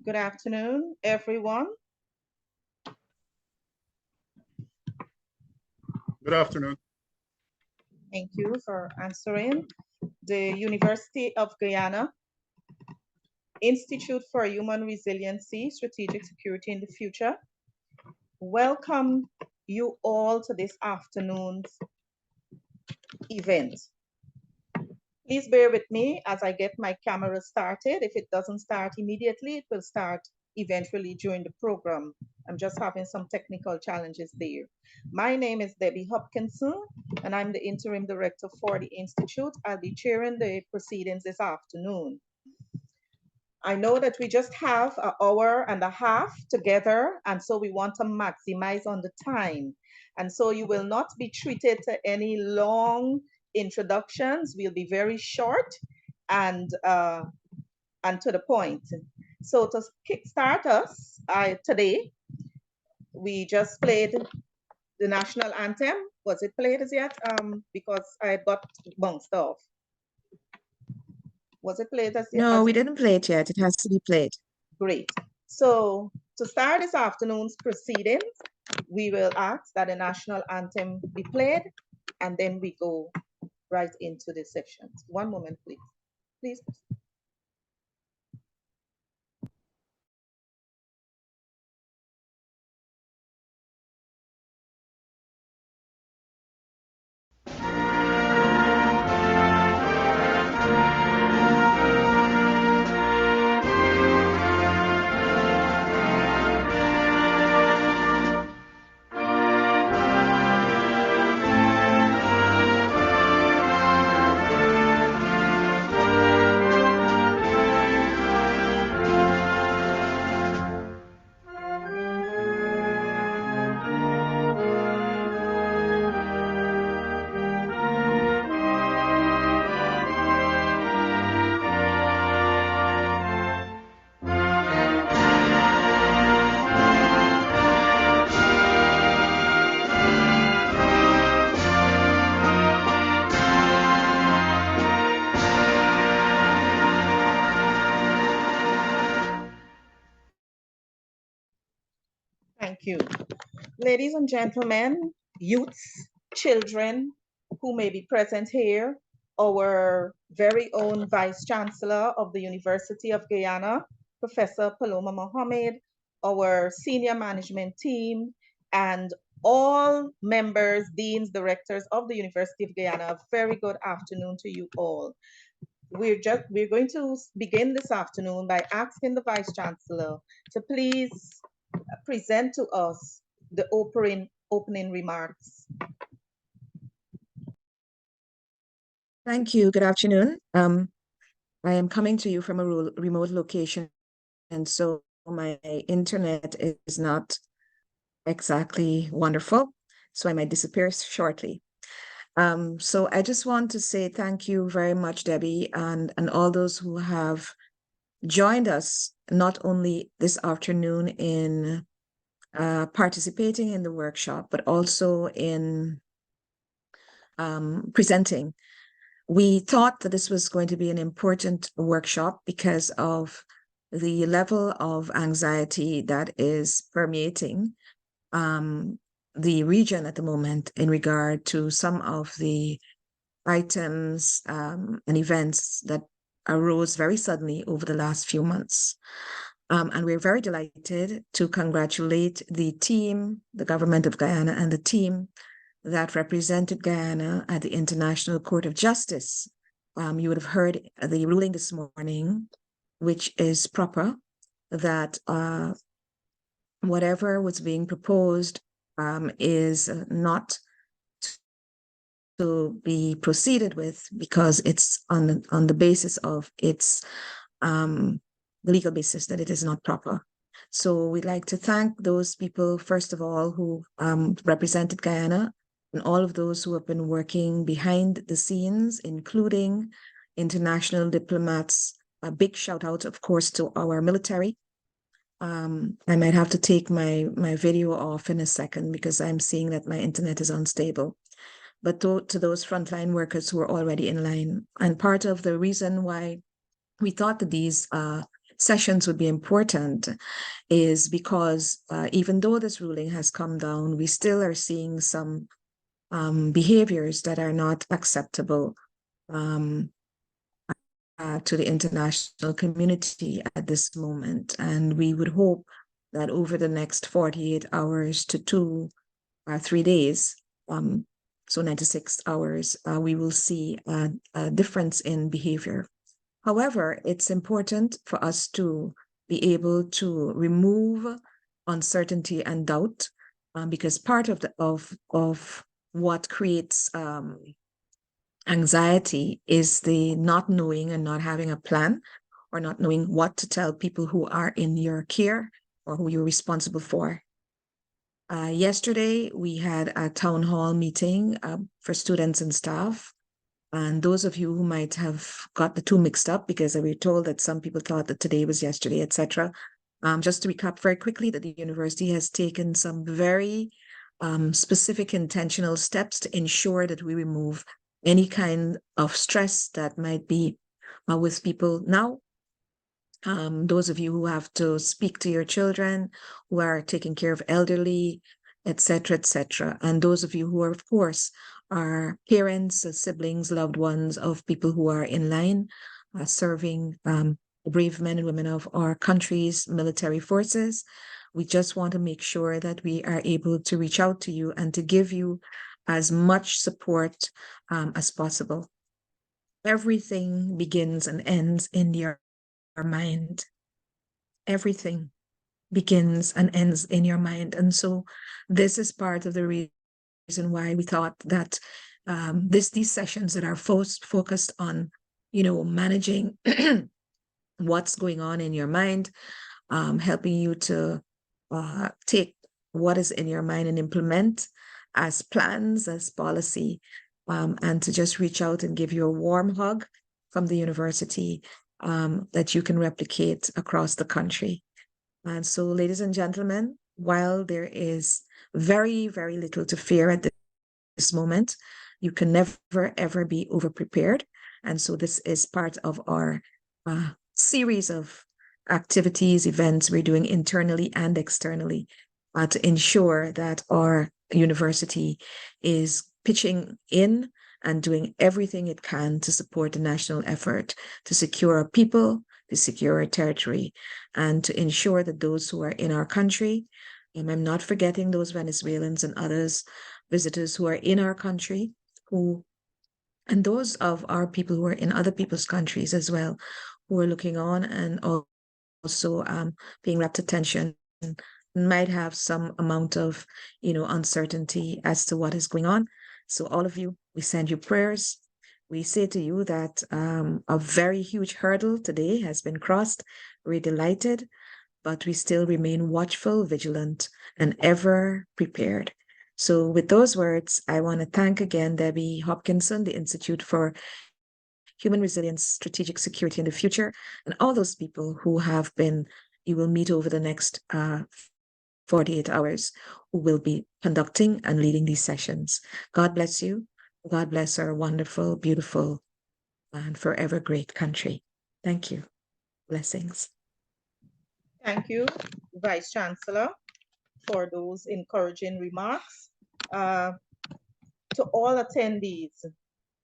Good afternoon, everyone. Good afternoon. Thank you for answering. The University of Guyana Institute for Human Resiliency, Strategic Security in the Future. Welcome you all to this afternoon's event. Please bear with me as I get my camera started. If it doesn't start immediately, it will start eventually during the program. I'm just having some technical challenges there. My name is Debbie Hopkinson, and I'm the interim director for the Institute. I'll be chairing the proceedings this afternoon. I know that we just have an hour and a half together, and so we want to maximize on the time. And so you will not be treated to any long introductions. We'll be very short and to the point. So to kickstart us today, we just played the national anthem. Was it played as yet? Because I got bounced off. Was it played as yet? No, we didn't play it yet. It has to be played. Great. So to start this afternoon's proceedings, we will ask that the national anthem be played, and then we go right into the sections. One moment, please. Please. Thank you. Ladies and gentlemen, youths, children who may be present here, our very own Vice Chancellor of the University of Guyana, Professor Paloma Mohammed, our senior management team, and all members, deans, directors of the University of Guyana, a very good afternoon to you all. We're going to begin this afternoon by asking the Vice Chancellor to please present to us the opening remarks. Thank you. Good afternoon. I am coming to you from a remote location, and so my internet is not exactly wonderful, so I might disappear shortly. So I just want to say thank you very much, Debbie, and all those who have joined us, not only this afternoon in participating in the workshop, but also in presenting. We thought that this was going to be an important workshop because of the level of anxiety that is permeating the region at the moment in regard to some of the items and events that arose very suddenly over the last few months. And we're very delighted to congratulate the team, the government of Guyana, and the team that represented Guyana at the International Court of Justice. You would have heard the ruling this morning, which is proper, that whatever was being proposed is not to be proceeded with because it's on the basis of its the legal basis that it is not proper. So we'd like to thank those people, first of all, who represented Guyana, and all of those who have been working behind the scenes, including international diplomats. A big shout out, of course, to our military. I might have to take my video off in a second because I'm seeing that my internet is unstable. But to those frontline workers who are already in line. And part of the reason why we thought that these sessions would be important is because even though this ruling has come down, we still are seeing some behaviors that are not acceptable to the international community at this moment. And we would hope that over the next 48 hours to 2 or 3 days, so 96 hours, we will see a difference in behavior. However, it's important for us to be able to remove uncertainty and doubt, because part of what creates anxiety is the not knowing and not having a plan, or not knowing what to tell people who are in your care or who you're responsible for. Yesterday, we had a town hall meeting for students and staff. And those of you who might have got the two mixed up, because we were told that some people thought that today was yesterday, etc. Just to recap very quickly, that the university has taken some very specific intentional steps to ensure that we remove any kind of stress that might be with people now. Those of you who have to speak to your children, who are taking care of elderly, etc., etc. And those of you who are, of course, are parents, siblings, loved ones of people who are in line serving brave men and women of our country's military forces. We just want to make sure that we are able to reach out to you and to give you as much support as possible. Everything begins and ends in your mind. Everything begins and ends in your mind. And so this is part of the reason why we thought that these sessions that are focused on, managing what's going on in your mind, helping you to take what is in your mind and implement as plans, as policy, and to just reach out and give you a warm hug from the university that you can replicate across the country. And so, ladies and gentlemen, while there is very, very little to fear at this moment, you can never, ever be over-prepared. And so this is part of our series of activities, events we're doing internally and externally to ensure that our university is pitching in and doing everything it can to support the national effort to secure our people, to secure our territory, and to ensure that those who are in our country, and I'm not forgetting those Venezuelans and others, visitors who are in our country, and those of our people who are in other people's countries as well, who are looking on and also paying rapt attention, might have some amount of, uncertainty as to what is going on. So all of you, we send you prayers. We say to you that a very huge hurdle today has been crossed. We're delighted, but we still remain watchful, vigilant, and ever prepared. So with those words, I want to thank again Debbie Hopkinson, the Institute for Human Resilience, Strategic Security in the Future, and all those people who you will meet over the next 48 hours, who will be conducting and leading these sessions. God bless you. God bless our wonderful, beautiful, and forever great country. Thank you. Blessings. Thank you, Vice Chancellor, for those encouraging remarks. To all attendees,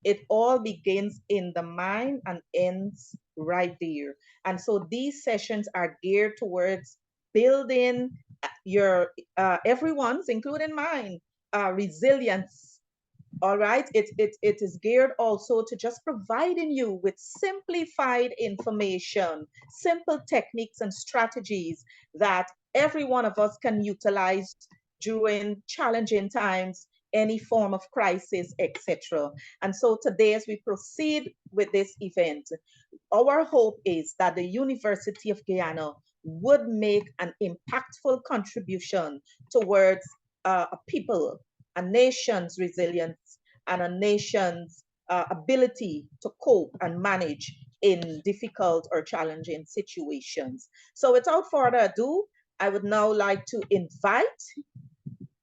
it all begins in the mind and ends right there. And so these sessions are geared towards building your everyone's, including mine, resilience. All right, it is geared also to just providing you with simplified information, simple techniques and strategies that every one of us can utilize during challenging times, any form of crisis, etc. And so today, as we proceed with this event, our hope is that the University of Guyana would make an impactful contribution towards a people, a nation's resilience, and a nation's ability to cope and manage in difficult or challenging situations. So without further ado, I would now like to invite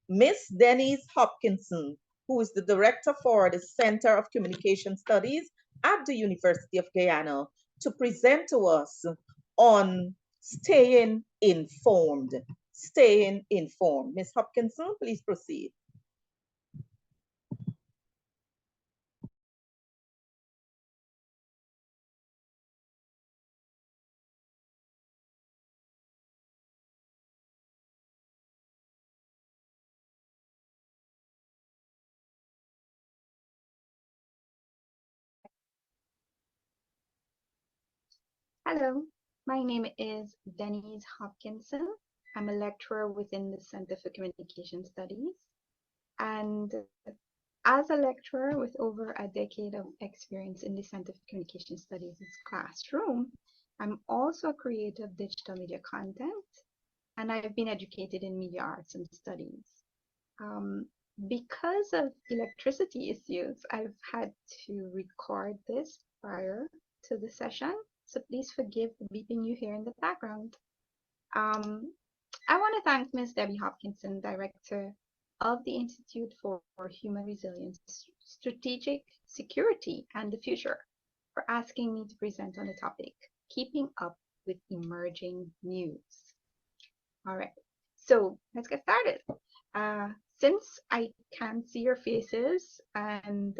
Miss Denise Hopkinson, who is the Director for the Center of Communication Studies at the University of Guyana, to present to us on staying informed. Staying informed. Ms. Hopkinson, please proceed. Hello, my name is Denise Hopkinson. I'm a lecturer within the Center for Communication Studies. And as a lecturer with over a decade of experience in the Center for Communication Studies' classroom, I'm also a creator of digital media content, and I've been educated in media arts and studies. Because of electricity issues, I've had to record this prior to the session. So please forgive the beeping you hear in the background. I want to thank Ms. Debbie Hopkinson, Director of the Institute for Human Resilience, Strategic Security and the Future, for asking me to present on the topic, keeping up with emerging news. All right, so let's get started. Since I can't see your faces and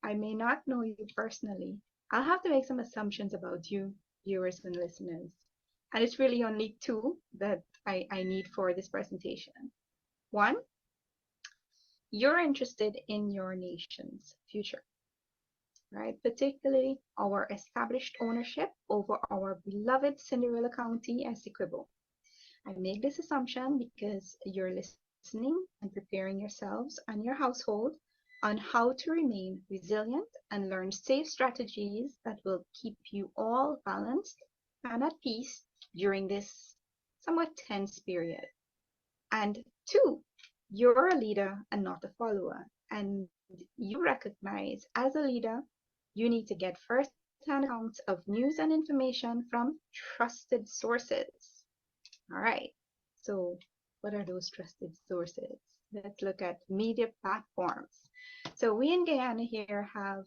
I may not know you personally, I'll have to make some assumptions about you, viewers and listeners. And it's really only two that I need for this presentation. One, you're interested in your nation's future, right? Particularly our established ownership over our beloved Cinderella County, Essequibo. I make this assumption because you're listening and preparing yourselves and your household on how to remain resilient and learn safe strategies that will keep you all balanced and at peace during this somewhat tense period. And two, you're a leader and not a follower. And you recognize as a leader, you need to get first-hand accounts of news and information from trusted sources. All right, so what are those trusted sources? Let's look at media platforms. So we in Guyana here have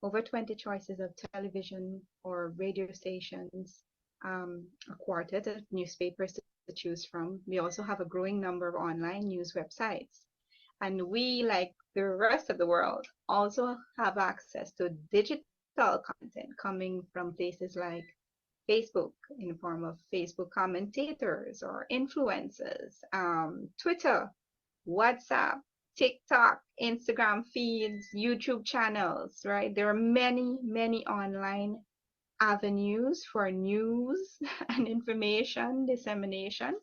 over 20 choices of television or radio stations, a quartet of newspapers to choose from. We also have a growing number of online news websites. And we, like the rest of the world, also have access to digital content coming from places like Facebook in the form of Facebook commentators or influencers, Twitter, WhatsApp, TikTok, Instagram feeds, YouTube channels, right? There are many, many online avenues for news and information dissemination.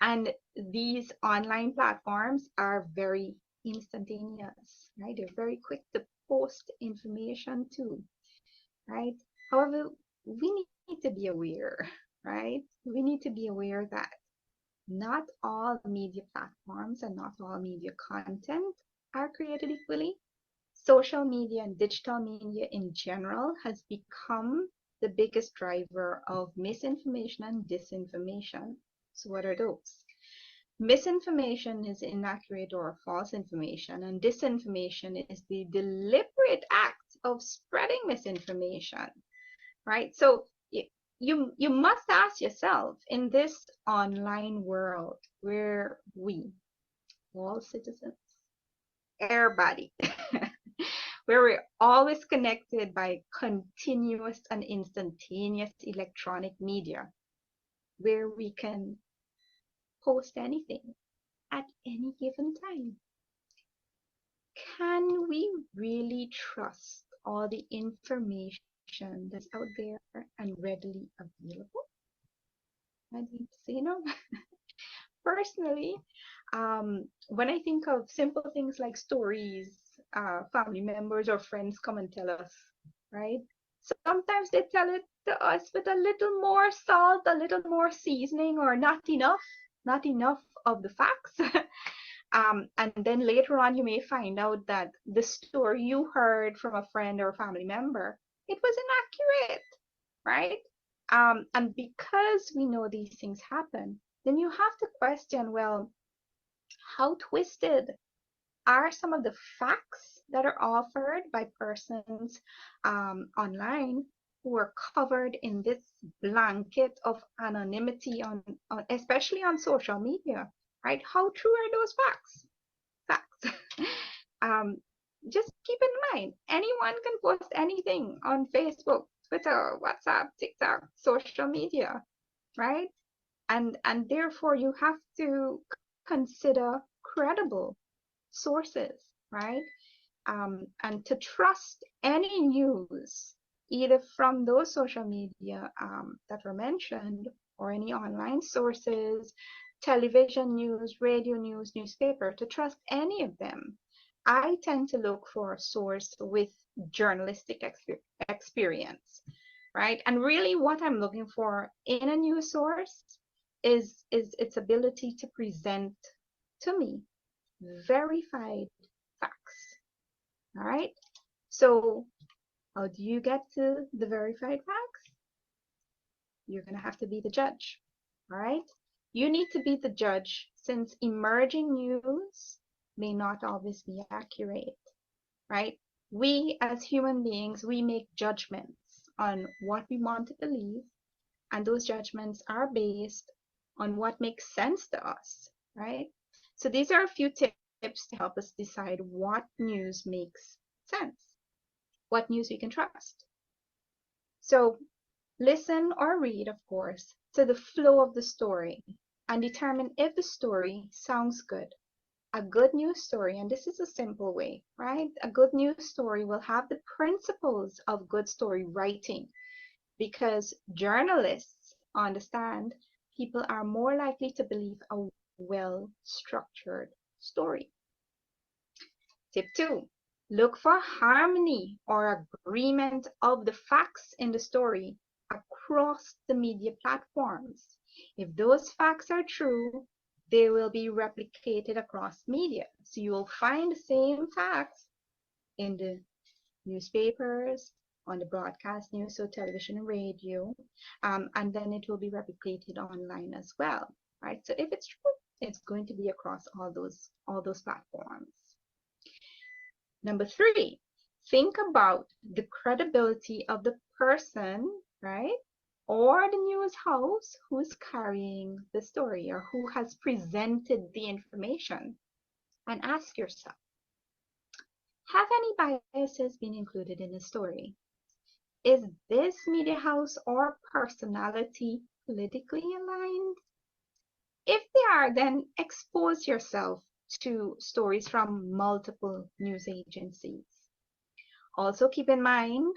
And these online platforms are very instantaneous, right? They're very quick to post information too, right? However, we need to be aware, right? We need to be aware that not all media platforms and not all media content are created equally. Social media and digital media in general has become the biggest driver of misinformation and disinformation. So what are those? Misinformation is inaccurate or false information, and disinformation is the deliberate act of spreading misinformation, right? So you must ask yourself, in this online world where we, all citizens, everybody, where we're always connected by continuous and instantaneous electronic media, where we can post anything at any given time, can we really trust all the information that's out there and readily available? And you know, personally, when I think of simple things like stories, family members or friends come and tell us, right? Sometimes they tell it to us with a little more salt, a little more seasoning, or not enough of the facts. And then later on, you may find out that the story you heard from a friend or family member, it was inaccurate, right? And because we know these things happen, then you have to question, well, how twisted are some of the facts that are offered by persons online who are covered in this blanket of anonymity especially on social media, right? How true are those facts? Facts. Just keep in mind, anyone can post anything on Facebook, Twitter, WhatsApp, TikTok, social media, right? And therefore you have to consider credible sources, right? And to trust any news, either from those social media that were mentioned or any online sources, television news, radio news, newspaper, to trust any of them, I tend to look for a source with journalistic experience, right? And really what I'm looking for in a news source is its ability to present to me verified facts. All right. So how do you get to the verified facts? You're going to have to be the judge. All right. You need to be the judge since emerging news may not always be accurate, right? We as human beings, we make judgments on what we want to believe, and those judgments are based on what makes sense to us, right? So these are a few tips to help us decide what news makes sense, what news we can trust. So listen or read, of course, to the flow of the story and determine if the story sounds good. A good news story, and this is a simple way, right? A good news story will have the principles of good story writing, because journalists understand people are more likely to believe a well-structured story. Tip 2, look for harmony or agreement of the facts in the story across the media platforms. If those facts are true, they will be replicated across media. So you will find the same facts in the newspapers, on the broadcast news, so television and radio, and then it will be replicated online as well, right? So if it's true, it's going to be across all those platforms. Number 3, think about the credibility of the person, right? Or the news house who's carrying the story or who has presented the information, and ask yourself, have any biases been included in the story? Is this media house or personality politically aligned? If they are, then expose yourself to stories from multiple news agencies. Also keep in mind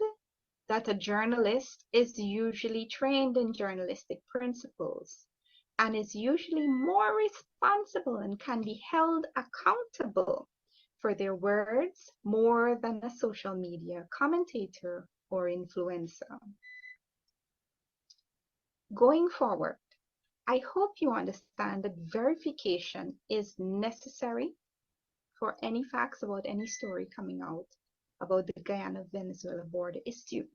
that a journalist is usually trained in journalistic principles and is usually more responsible and can be held accountable for their words more than a social media commentator or influencer. Going forward, I hope you understand that verification is necessary for any facts about any story coming out about the Guyana-Venezuela border issue.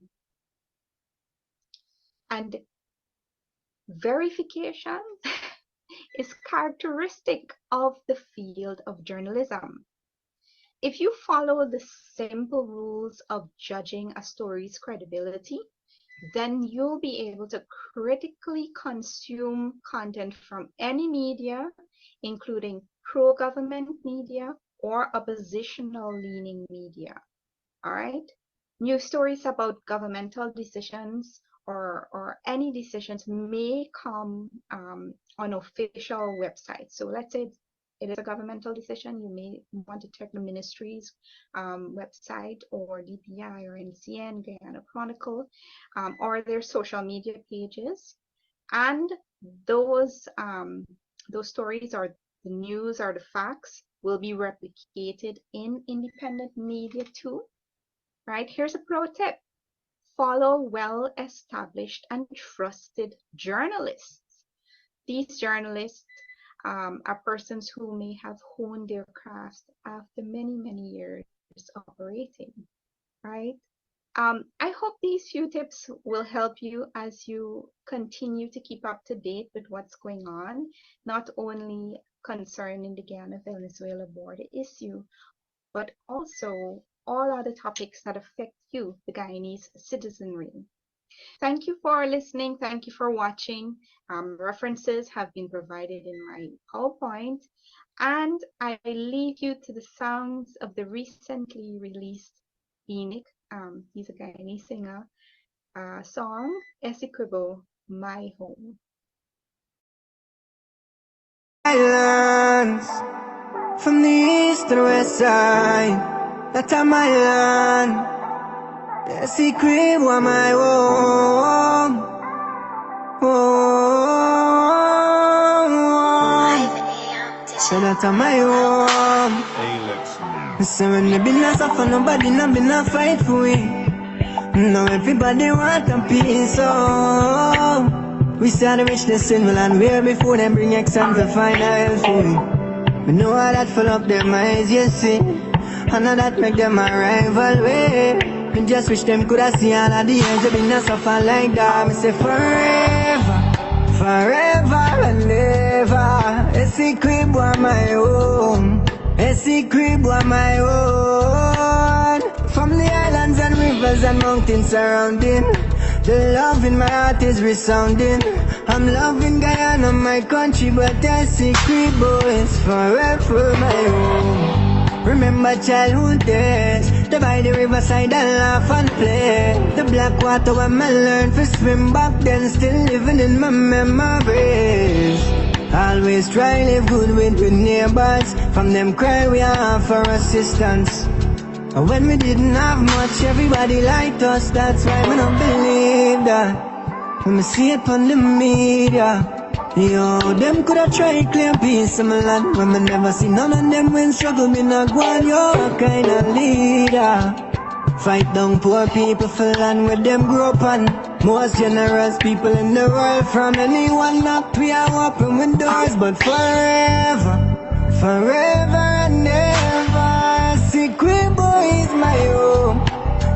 And verification is characteristic of the field of journalism. If you follow the simple rules of judging a story's credibility, then you'll be able to critically consume content from any media, including pro-government media or oppositional leaning media. All right? News stories about governmental decisions or any decisions may come on official websites. So let's say it is a governmental decision, you may want to check the ministry's website or DPI or NCN, Guyana Chronicle, or their social media pages. And those stories or the news or the facts will be replicated in independent media too, right? Here's a pro tip. Follow well-established and trusted journalists. These journalists are persons who may have honed their craft after many, many years operating, right? I hope these few tips will help you as you continue to keep up to date with what's going on, not only concerning the Guyana-Venezuela border issue, but also all other topics that affect you, the Guyanese citizenry. Thank you for listening. Thank you for watching. References have been provided in my PowerPoint. And I leave you to the sounds of the recently released Enoch, he's a Guyanese singer, song, Essequibo, My Home. Islands, from the east to the west side, that's my land. The secret was my home. So that's my home. So when they been a suffer, nobody not been a fight for we. Now everybody want a piece of. We saw the richness in the land where before them bring exams to find a hell for we. We know how that full up their minds, you see. And how that make them a rival way. Me just wish them could have seen all of the years they been a suffer like that. Me say forever, forever and ever. Essequibo was my home. Essequibo was my own. From the islands and rivers and mountains surrounding, the love in my heart is resounding. I'm loving Guyana, my country, but Essequibo is forever my home. Remember childhood days, the by the riverside and laugh and play. The black water when I learned to swim back then, still living in my memories. Always try live good with neighbors. From them cry we have for assistance. And when we didn't have much, everybody liked us. That's why we don't believe that. When we see it on the media, yo, them coulda tried claim peace in my land. When me never see none of them when struggle, me not go on. Yo, what kind of leader? Fight down poor people for land where them grew up on. Most generous people in the world, from anyone knock we are open windows. But forever, forever and ever, Essequibo is my home.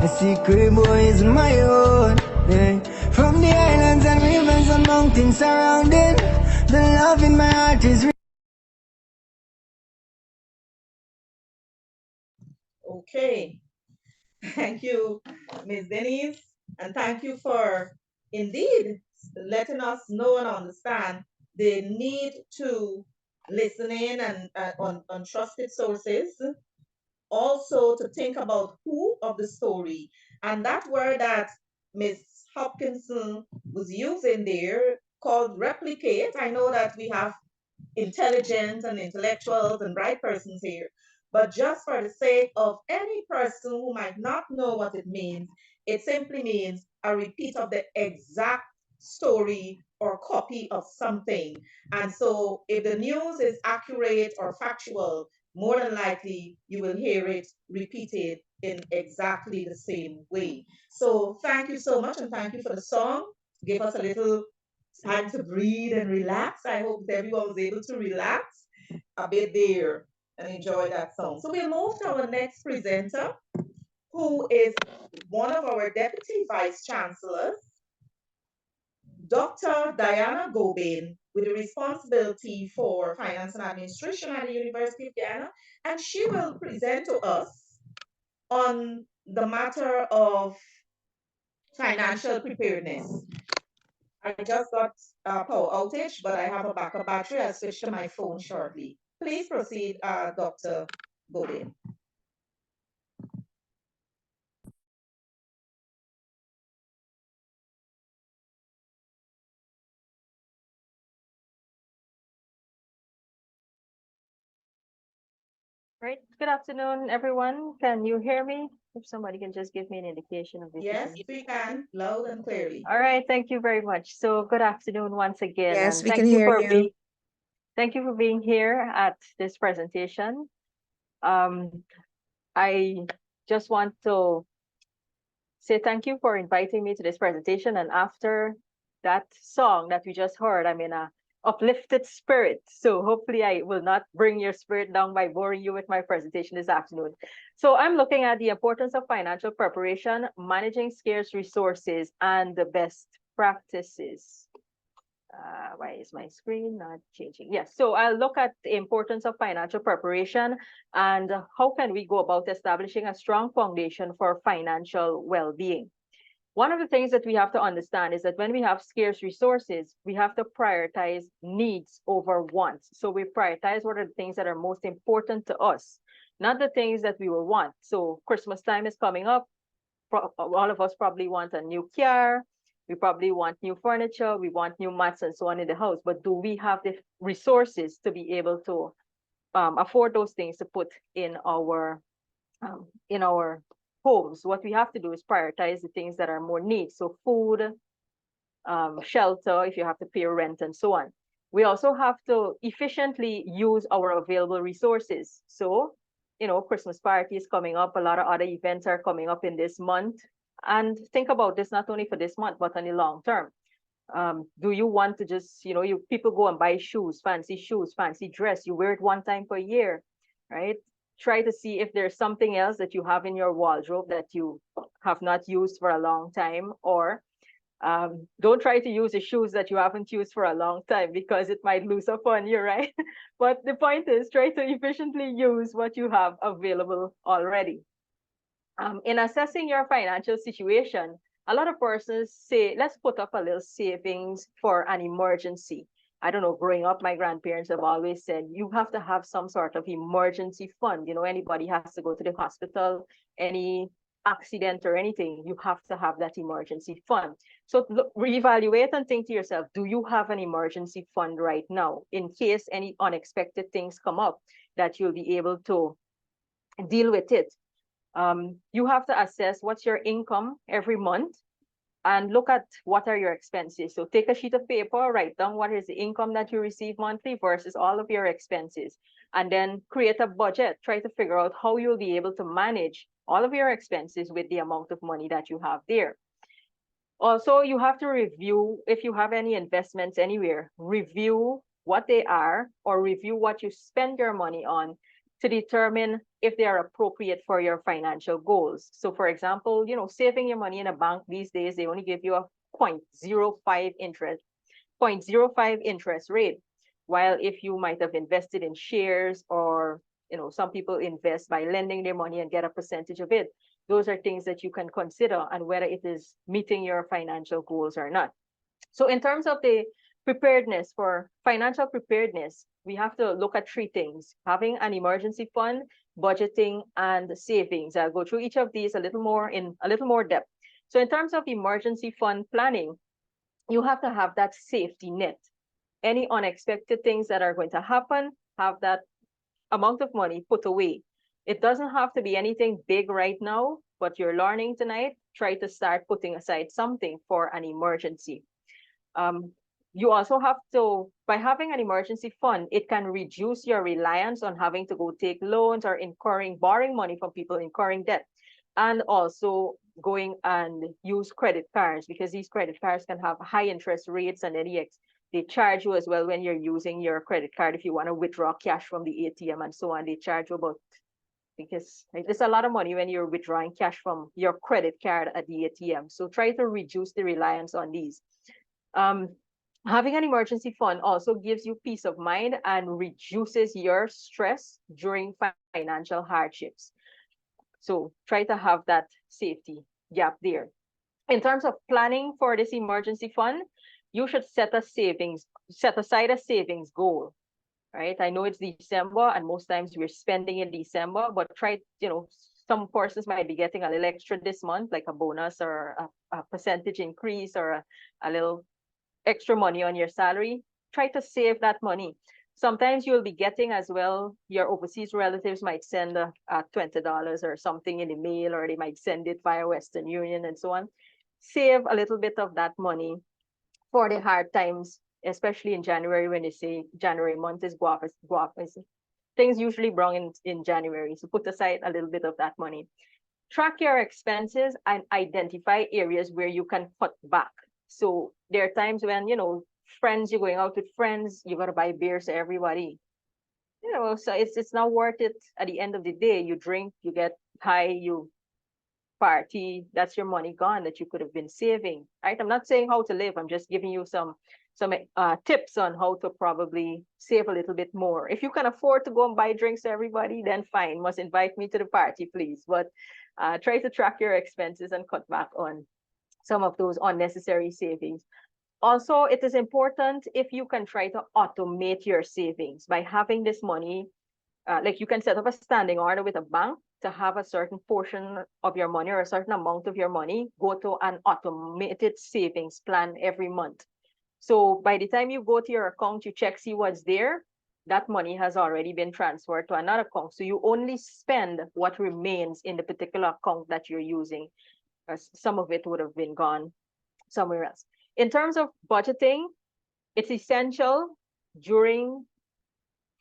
Essequibo is my home. Yeah. From the islands and rivers and mountains surrounding, the love in my heart is real. Okay. Thank you, Ms. Denise, and thank you for indeed letting us know and understand the need to listen in and on trusted sources. Also to think about who of the story. And that word that Ms. Hopkinson was using there called replicate. I know that we have intelligent and intellectuals and bright persons here. But just for the sake of any person who might not know what it means, it simply means a repeat of the exact story or copy of something. And so if the news is accurate or factual, more than likely you will hear it repeated in exactly the same way. So thank you so much, and thank you for the song. Give us a little time to breathe and relax. I hope that everyone was able to relax a bit there and enjoy that song. So we'll move to our next presenter, who is one of our Deputy Vice Chancellors, Dr. Diana Gobin, with the responsibility for finance and administration at the University of Guyana, and she will present to us on the matter of financial preparedness. I just got a power outage, but I have a backup battery. I'll switch to my phone shortly. Please proceed, Dr. Godin. Right. Good afternoon, everyone. Can you hear me? If somebody can just give me an indication of this. Yes, we can, loud and clearly. All right. Thank you very much. So good afternoon once again. Yes, and we thank can you hear for you. thank you for being here at this presentation. I just want to say thank you for inviting me to this presentation. And after that song that we just heard, I'm in a uplifted spirit. So hopefully I will not bring your spirit down by boring you with my presentation this afternoon. So I'm looking at the importance of financial preparation, managing scarce resources, and the best practices. Why is my screen not changing? Yes, so I'll look at the importance of financial preparation and how can we go about establishing a strong foundation for financial well-being. One of the things that we have to understand is that when we have scarce resources, we have to prioritize needs over wants. So we prioritize what are the things that are most important to us, not the things that we will want. So Christmas time is coming up. All of us probably want a new car. We probably want new furniture. We want new mats and so on in the house. But do we have the resources to be able to afford those things to put in our homes? What we have to do is prioritize the things that are more needs. So food, shelter, if you have to pay rent and so on. We also have to efficiently use our available resources. So, Christmas party is coming up. A lot of other events are coming up in this month. And think about this not only for this month, but on the long term. Do you want to just, people go and buy shoes, fancy dress. You wear it one time per year, right? Try to see if there's something else that you have in your wardrobe that you have not used for a long time, or don't try to use the shoes that you haven't used for a long time because it might lose up on you, right? But the point is, try to efficiently use what you have available already. In assessing your financial situation, a lot of persons say, let's put up a little savings for an emergency. I don't know, growing up, my grandparents have always said, you have to have some sort of emergency fund. Anybody has to go to the hospital, any accident or anything, you have to have that emergency fund. So look, reevaluate and think to yourself, do you have an emergency fund right now in case any unexpected things come up that you'll be able to deal with it? You have to assess what's your income every month and look at what are your expenses. So take a sheet of paper, write down what is the income that you receive monthly versus all of your expenses, and then create a budget. Try to figure out how you'll be able to manage all of your expenses with the amount of money that you have there. Also, you have to review if you have any investments anywhere, review what they are or review what you spend your money on to determine if they are appropriate for your financial goals. So for example, saving your money in a bank these days, they only give you a 0.05 interest rate. While if you might have invested in shares or, some people invest by lending their money and get a percentage of it. Those are things that you can consider and whether it is meeting your financial goals or not. So in terms of the preparedness, for financial preparedness, we have to look at three things: having an emergency fund, budgeting, and savings. I'll go through each of these a little more depth. So in terms of emergency fund planning, you have to have that safety net. Any unexpected things that are going to happen, have that amount of money put away. It doesn't have to be anything big right now, but you're learning tonight. Try to start putting aside something for an emergency. You also have to, by having an emergency fund, it can reduce your reliance on having to go take loans or borrowing money from people, incurring debt, and also going and use credit cards, because these credit cards can have high interest rates, and then they charge you as well when you're using your credit card. If you want to withdraw cash from the ATM and so on, they charge you about, because it's a lot of money when you're withdrawing cash from your credit card at the ATM. So try to reduce the reliance on these. Having an emergency fund also gives you peace of mind and reduces your stress during financial hardships. So try to have that safety gap there. In terms of planning for this emergency fund, you should set aside a savings goal, right? I know it's December and most times we're spending in December, but try, some persons might be getting a little extra this month, like a bonus or a percentage increase or a little extra money on your salary. Try to save that money. Sometimes you'll be getting as well, your overseas relatives might send $20 or something in the mail, or they might send it via Western Union and so on. Save a little bit of that money for the hard times, especially in January, when they say January month is guapas. Things usually bring in January. So put aside a little bit of that money. Track your expenses and identify areas where you can cut back. So there are times when, you're going out with friends, you got to buy beers to everybody. So it's not worth it at the end of the day. You drink, you get high, you party, that's your money gone that you could have been saving, right? I'm not saying how to live. I'm just giving you some tips on how to probably save a little bit more. If you can afford to go and buy drinks to everybody, then fine, must invite me to the party, please. But try to track your expenses and cut back on some of those unnecessary savings. Also, it is important if you can try to automate your savings by having this money, like you can set up a standing order with a bank to have a certain portion of your money or a certain amount of your money go to an automated savings plan every month. So by the time you go to your account, you check, see what's there, that money has already been transferred to another account. So you only spend what remains in the particular account that you're using. Some of it would have been gone somewhere else. In terms of budgeting, it's essential during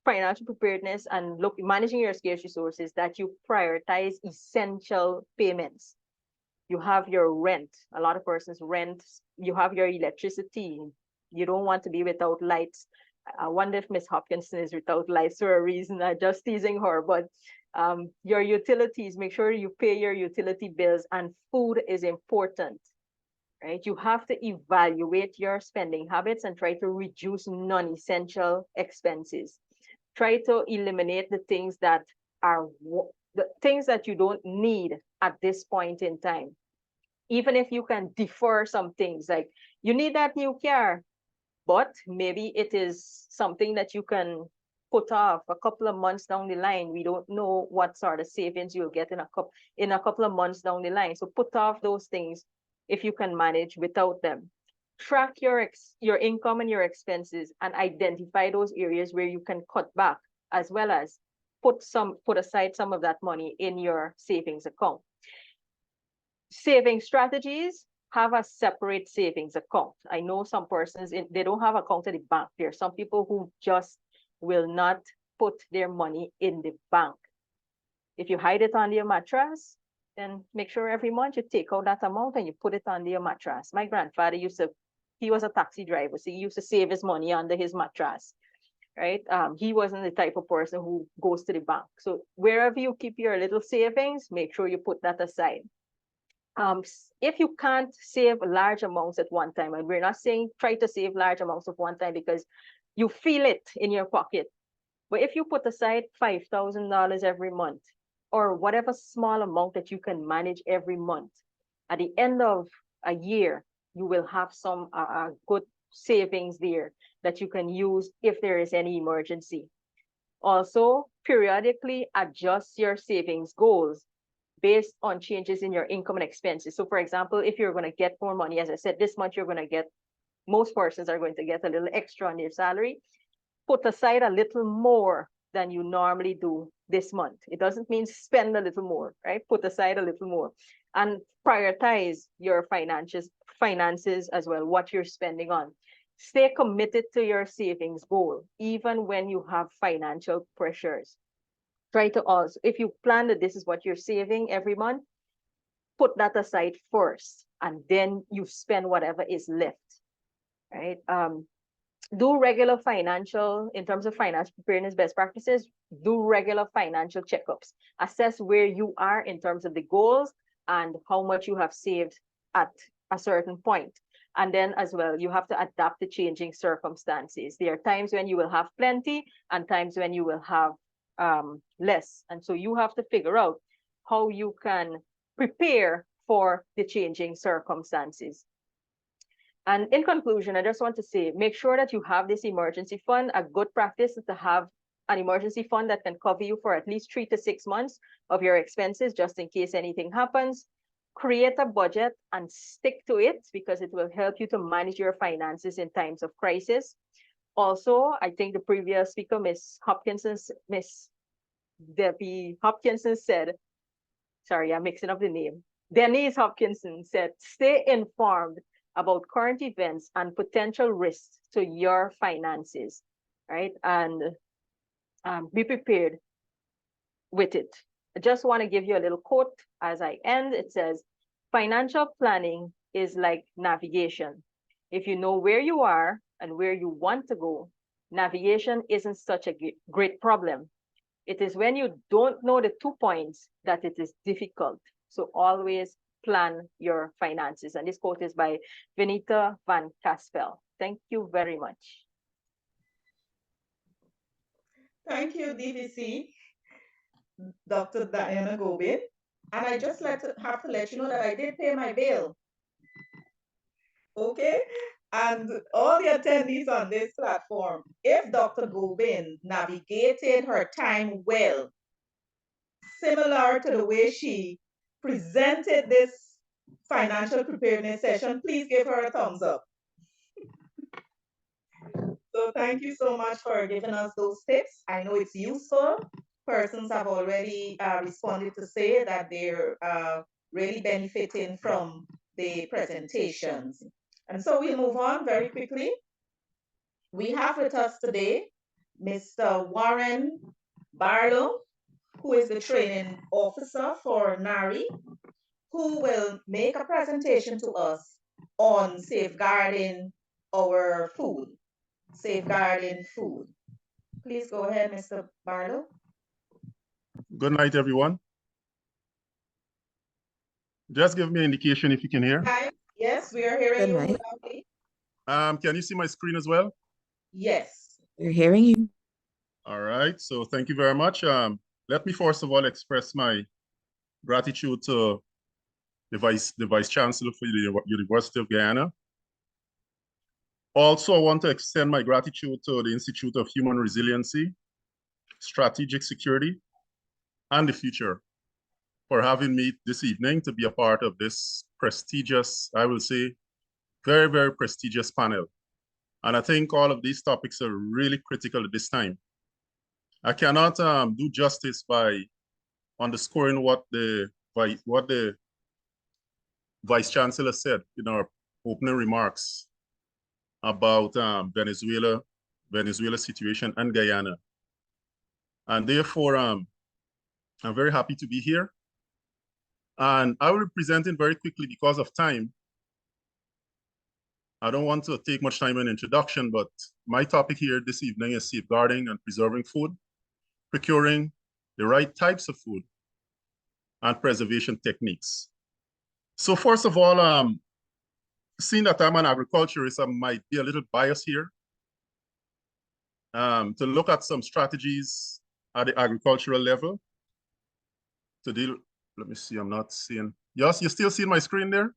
financial preparedness and managing your scarce resources that you prioritize essential payments. You have your rent. A lot of persons rent. You have your electricity. You don't want to be without lights. I wonder if Miss Hopkinson is without lights for a reason. I'm just teasing her, but your utilities, make sure you pay your utility bills, and food is important. Right? You have to evaluate your spending habits and try to reduce non-essential expenses. Try to eliminate the things that are the things that you don't need at this point in time. Even if you can defer some things, like you need that new car, but maybe it is something that you can put off a couple of months down the line. We don't know what sort of savings you'll get in a couple of months down the line. So put off those things if you can manage without them. Track your income and your expenses and identify those areas where you can cut back, as well as put aside some of that money in your savings account. Saving strategies, have a separate savings account. I know some persons, they don't have account at the bank. There are some people who just will not put their money in the bank. If you hide it under your mattress, then make sure every month you take out that amount and you put it under your mattress. My grandfather he was a taxi driver, so he used to save his money under his mattress, right? He wasn't the type of person who goes to the bank. So wherever you keep your little savings, make sure you put that aside. If you can't save large amounts at one time, and we're not saying try to save large amounts at one time because you feel it in your pocket, but if you put aside $5,000 every month, or whatever small amount that you can manage every month, at the end of a year, you will have some good savings there that you can use if there is any emergency. Also, periodically adjust your savings goals based on changes in your income and expenses. So for example, if you're going to get more money, as I said, this month you're going to get, most persons are going to get a little extra on their salary. Put aside a little more than you normally do this month. It doesn't mean spend a little more, right? Put aside a little more and prioritize your finances as well, what you're spending on. Stay committed to your savings goal, even when you have financial pressures. Try to also, if you plan that this is what you're saving every month, put that aside first, and then you spend whatever is left, right? Do regular financial, in terms of financial preparedness best practices, do regular financial checkups. Assess where you are in terms of the goals and how much you have saved at a certain point. And then as well, you have to adapt to changing circumstances. There are times when you will have plenty and times when you will have less. And so you have to figure out how you can prepare for the changing circumstances. And in conclusion, I just want to say, make sure that you have this emergency fund. A good practice is to have an emergency fund that can cover you for at least 3 to 6 months of your expenses, just in case anything happens. Create a budget and stick to it, because it will help you to manage your finances in times of crisis. Also, I think the previous speaker, Miss Debbie Hopkinson said, sorry, I'm mixing up the name. Denise Hopkinson said, stay informed about current events and potential risks to your finances, right? And be prepared with it. I just want to give you a little quote as I end. It says, financial planning is like navigation. If you know where you are and where you want to go, navigation isn't such a great problem. It is when you don't know the 2 points that it is difficult. So always plan your finances. And this quote is by Venita van Kaspel. Thank you very much. Thank you, DVC, Dr. Diana Gobin. And I just have to let you know that I did pay my bill. Okay? And all the attendees on this platform, if Dr. Gobind navigated her time well, similar to the way she presented this financial preparedness session, please give her a thumbs up. So thank you so much for giving us those tips. I know it's useful. Persons have already responded to say that they're really benefiting from the presentations. And so we'll move on very quickly. We have with us today Mr. Warren Barlow, who is the training officer for NARI, who will make a presentation to us on safeguarding our food. Safeguarding food. Please go ahead, Mr. Barlow. Good night, everyone. Just give me an indication if you can hear. Hi. Yes, we are hearing Good you night. loudly. Can you see my screen as well? Yes. We're hearing you. All right, so thank you very much. Let me first of all express my gratitude to the Vice Chancellor for the University of Guyana. Also, I want to extend my gratitude to the Institute of Human Resiliency, Strategic Security, and the Future for having me this evening to be a part of this prestigious, I will say, very, very prestigious panel. And I think all of these topics are really critical at this time. I cannot do justice by underscoring what the Vice Chancellor said in our opening remarks about Venezuela situation and Guyana. And therefore, I'm very happy to be here. And I will be presenting very quickly because of time. I don't want to take much time in introduction, but my topic here this evening is safeguarding and preserving food, procuring the right types of food, and preservation techniques. So first of all, seeing that I'm an agriculturist, I might be a little biased here to look at some strategies at the agricultural level to deal. Let me see, I'm not seeing. Yes, you still see my screen there?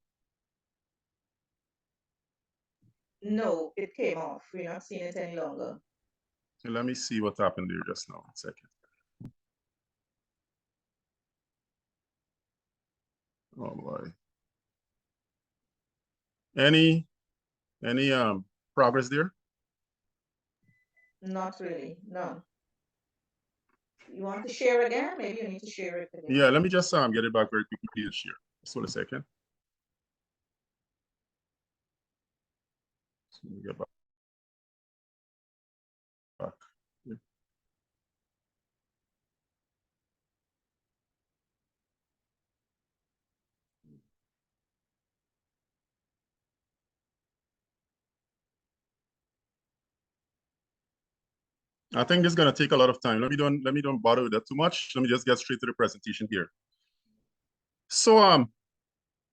No, it came off. We're not seeing it any longer. So let me see what happened there just now. 1 second. Oh boy. Any progress there? Not really, no. You want to share again? Maybe you need to share it again. Yeah, let me just get it back very quickly and share. Just hold a second. So let me get back. Yeah. I think this is going to take a lot of time. Let me don't bother with that too much. Let me just get straight to the presentation here. So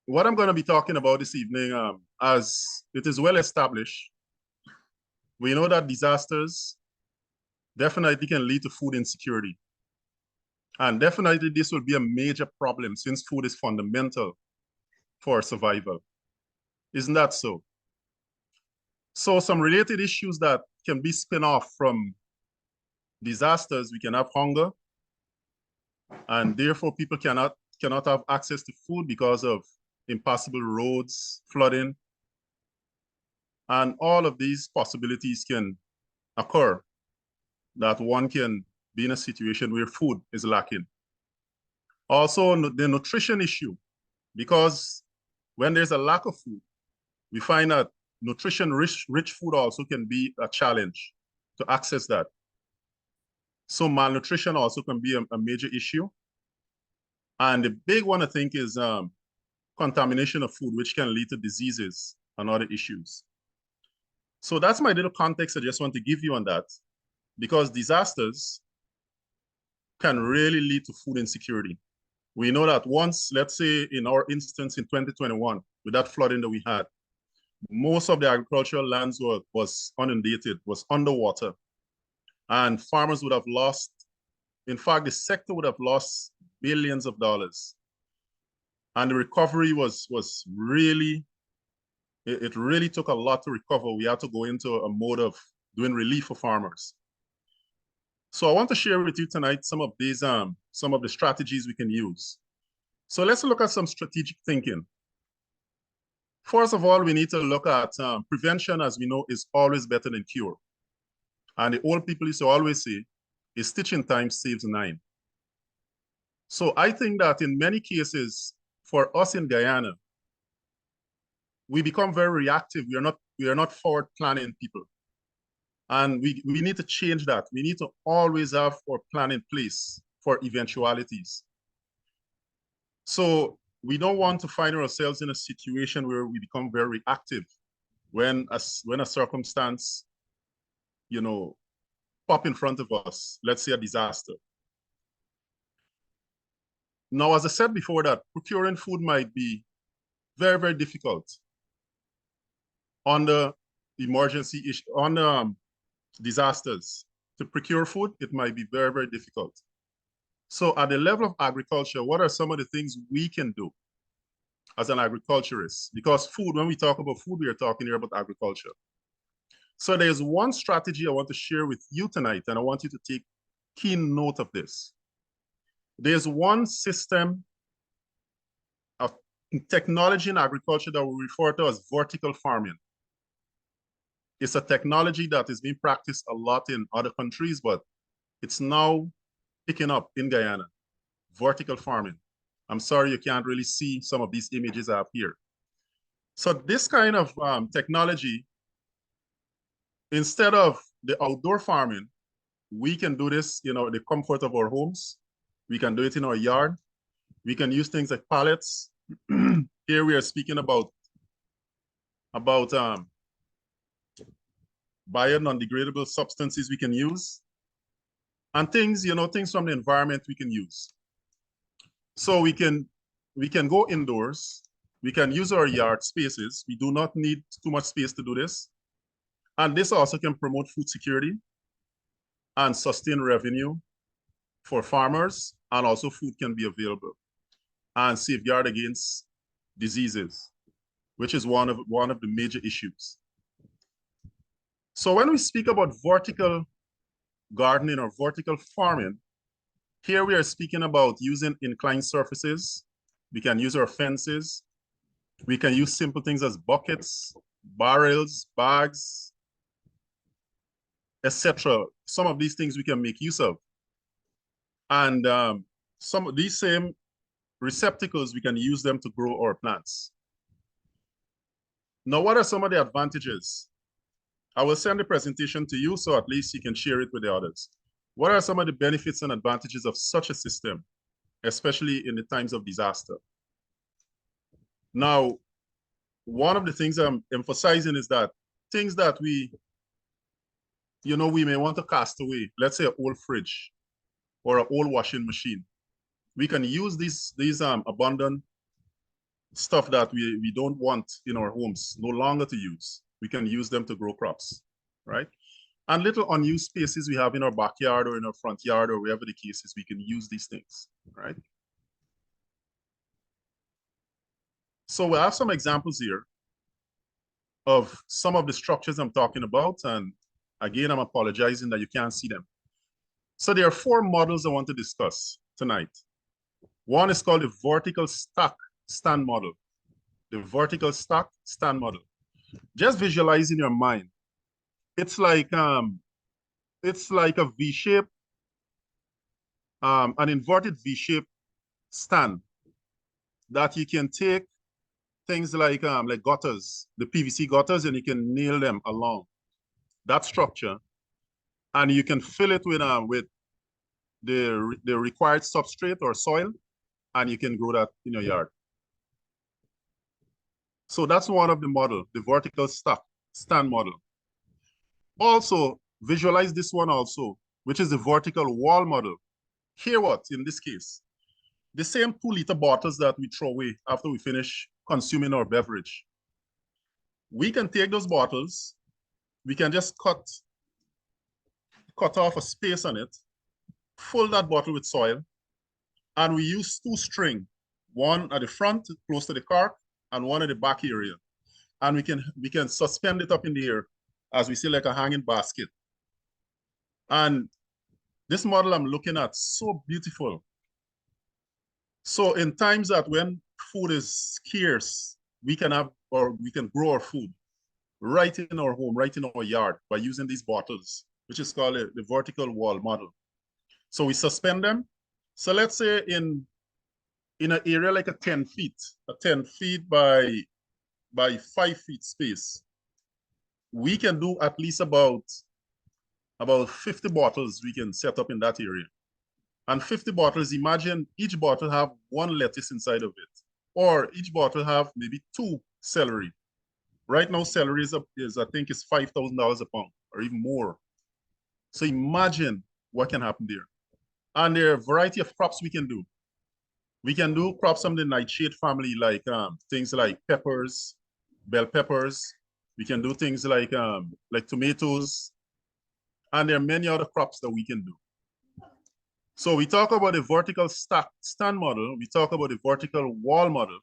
what I'm going to be talking about this evening, as it is well established, we know that disasters definitely can lead to food insecurity. And definitely this will be a major problem since food is fundamental for survival. Isn't that so? So some related issues that can be spin off from disasters, we can have hunger, and therefore people cannot have access to food because of impassable roads, flooding, and all of these possibilities can occur that one can be in a situation where food is lacking. Also, the nutrition issue, because when there's a lack of food, we find that nutrition-rich food also can be a challenge to access that. So malnutrition also can be a major issue. And the big one, I think, is contamination of food, which can lead to diseases and other issues. So that's my little context I just want to give you on that, because disasters can really lead to food insecurity. We know that once, let's say in our instance in 2021, with that flooding that we had, most of the agricultural lands was inundated, was underwater, and farmers would have lost, in fact, the sector would have lost billions of dollars. And the recovery was really It really took a lot to recover. We had to go into a mode of doing relief for farmers. So I want to share with you tonight some of these, some of the strategies we can use. So let's look at some strategic thinking. First of all, we need to look at prevention, as we know, is always better than cure. And the old people used to always say, a stitch in time saves 9. So I think that in many cases, for us in Guyana, we become very reactive. We are not forward planning people. And we need to change that. We need to always have our plan in place for eventualities. So we don't want to find ourselves in a situation where we become very reactive when a circumstance, you know, pop in front of us, let's say a disaster. Now, as I said before, that procuring food might be very, very difficult on the emergency issue, on the disasters. To procure food, it might be very, very difficult. So at the level of agriculture, what are some of the things we can do as an agriculturist? Because food, when we talk about food, we are talking here about agriculture. So there's one strategy I want to share with you tonight, and I want you to take keen note of this. There's one system of technology in agriculture that we refer to as vertical farming. It's a technology that is being practiced a lot in other countries, but it's now picking up in Guyana, vertical farming. I'm sorry you can't really see some of these images I have here. So this kind of technology, instead of the outdoor farming, we can do this, you know, in the comfort of our homes. We can do it in our yard. We can use things like pallets. Here we are speaking about bio non-degradable substances we can use, and things, you know, things from the environment we can use. So we can go indoors. We can use our yard spaces. We do not need too much space to do this. And this also can promote food security and sustain revenue for farmers, and also food can be available and safeguard against diseases, which is one of the major issues. So when we speak about vertical gardening or vertical farming, here we are speaking about using inclined surfaces. We can use our fences. We can use simple things as buckets, barrels, bags, etc. Some of these things we can make use of. And some of these same receptacles, we can use them to grow our plants. Now, what are some of the advantages? I will send the presentation to you, so at least you can share it with the others. What are some of the benefits and advantages of such a system, especially in the times of disaster? Now, one of the things I'm emphasizing is that things that we may want to cast away, let's say an old fridge or an old washing machine. We can use these abundant stuff that we don't want in our homes no longer to use. We can use them to grow crops, right? And little unused spaces we have in our backyard or in our front yard or wherever the case is, we can use these things, right? So we have some examples here of some of the structures I'm talking about. And again, I'm apologizing that you can't see them. So there are 4 models I want to discuss tonight. One is called the vertical stack stand model. The vertical stack stand model. Just visualize in your mind. It's like a V-shape, an inverted V-shape stand that you can take things like gutters, the PVC gutters, and you can nail them along that structure, and you can fill it with the required substrate or soil, and you can grow that in your yard. So that's one of the model, the vertical stack stand model. Also, visualize this one also, which is the vertical wall model. Here what, in this case? The same 2-liter bottles that we throw away after we finish consuming our beverage. We can take those bottles, we can just cut off a space on it, fill that bottle with soil, and we use 2 string, one at the front close to the cork and one at the back area. and we can suspend it up in the air, as we see, like a hanging basket. And this model I'm looking at, so beautiful. So in times that when food is scarce, we can have, or we can grow our food right in our home, right in our yard, by using these bottles, which is called the vertical wall model. So we suspend them. So let's say in an area like a 10 feet by 5 feet space, we can do at least about 50 bottles we can set up in that area. And 50 bottles, imagine each bottle have 1 lettuce inside of it, or each bottle have maybe 2 celery. Right now, celery is I think it's $5,000 a pound, or even more. So imagine what can happen there. And there are a variety of crops we can do. We can do crops from the nightshade family, like things like peppers, bell peppers. We can do things like tomatoes, and there are many other crops that we can do. So we talk about the vertical stand model. We talk about the vertical wall model.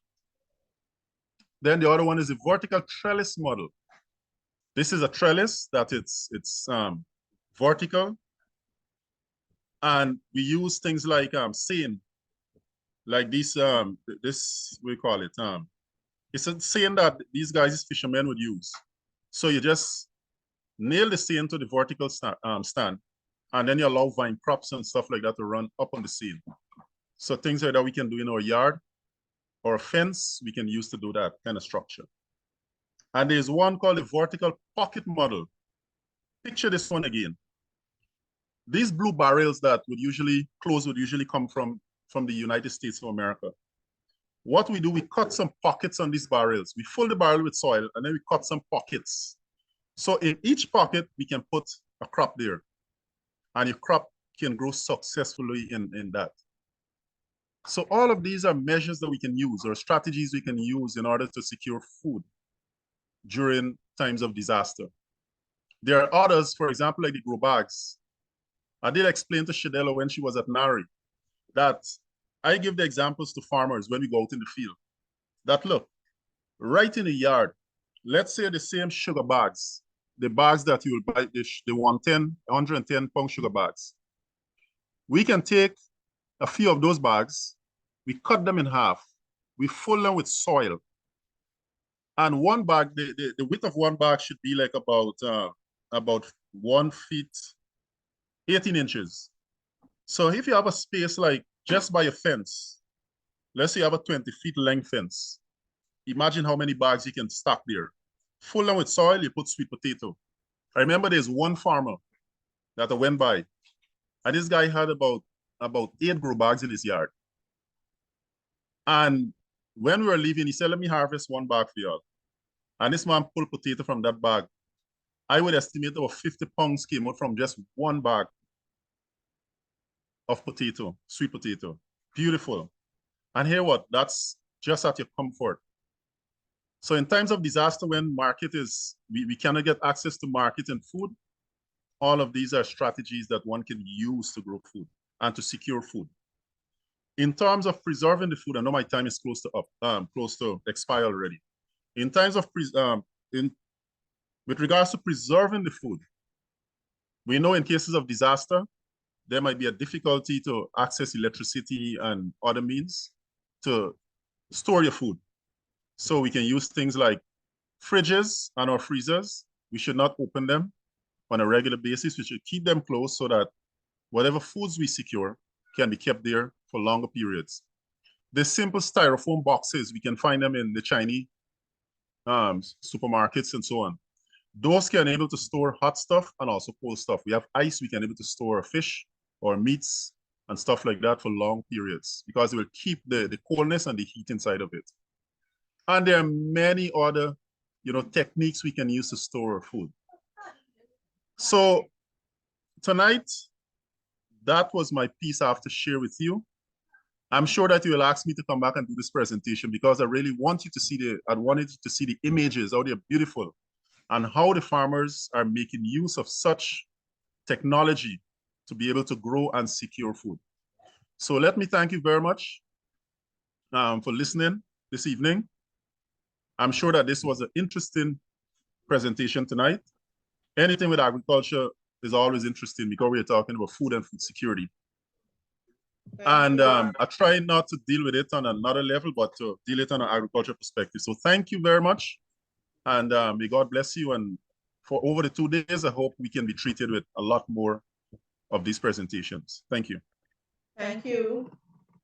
Then the other one is the vertical trellis model. This is a trellis that it's vertical, and we use things like seine, like this we call it. It's a seine that these guys, fishermen, would use. So you just nail the seine to the vertical stand, and then you allow vine crops and stuff like that to run up on the seine. So things like that we can do in our yard, or a fence we can use to do that kind of structure. And there's one called the vertical pocket model. Picture this one again. These blue barrels that would usually come from the United States of America. What we do, we cut some pockets on these barrels. We fill the barrel with soil, and then we cut some pockets. So in each pocket, we can put a crop there, and your crop can grow successfully in that. So all of these are measures that we can use, or strategies we can use in order to secure food during times of disaster. There are others, for example, like the grow bags. I did explain to Shadela when she was at NARI that I give the examples to farmers when we go out in the field, that look, right in the yard, let's say the same sugar bags, the bags that you will buy, the 110 pound sugar bags. We can take a few of those bags, we cut them in half, we fill them with soil. And one bag, the width of one bag should be like about 1 feet, 18 inches. So if you have a space like just by a fence, let's say you have a 20 feet length fence, imagine how many bags you can stack there. Fill them with soil, you put sweet potato. I remember there's one farmer that I went by, and this guy had about 8 grow bags in his yard. And when we were leaving, he said, let me harvest 1 bag for y'all. And this man pulled potato from that bag. I would estimate over 50 pounds came out from just 1 bag of potato, sweet potato. Beautiful. And here what? That's just at your comfort. So in times of disaster, when we cannot get access to market and food, all of these are strategies that one can use to grow food and to secure food. In terms of preserving the food, I know my time is close to expire already. In times of with regards to preserving the food, we know in cases of disaster, there might be a difficulty to access electricity and other means to store your food. So we can use things like fridges and our freezers. We should not open them on a regular basis. We should keep them closed so that whatever foods we secure can be kept there for longer periods. The simple styrofoam boxes, we can find them in the Chinese supermarkets and so on. Those can able to store hot stuff and also cold stuff. We have ice, we can able to store fish or meats and stuff like that for long periods because it will keep the coldness and the heat inside of it. And there are many other, techniques we can use to store our food. So tonight, that was my piece I have to share with you. I'm sure that you will ask me to come back and do this presentation because I really want you to see I wanted you to see the images, how they're beautiful, and how the farmers are making use of such technology to be able to grow and secure food. So let me thank you very much for listening this evening. I'm sure that this was an interesting presentation tonight. Anything with agriculture is always interesting because we're talking about food and food security. And I try not to deal with it on another level, but to deal it on an agriculture perspective. So thank you very much. And may God bless you. And for over the 2 days, I hope we can be treated with a lot more of these presentations. Thank you. Thank you,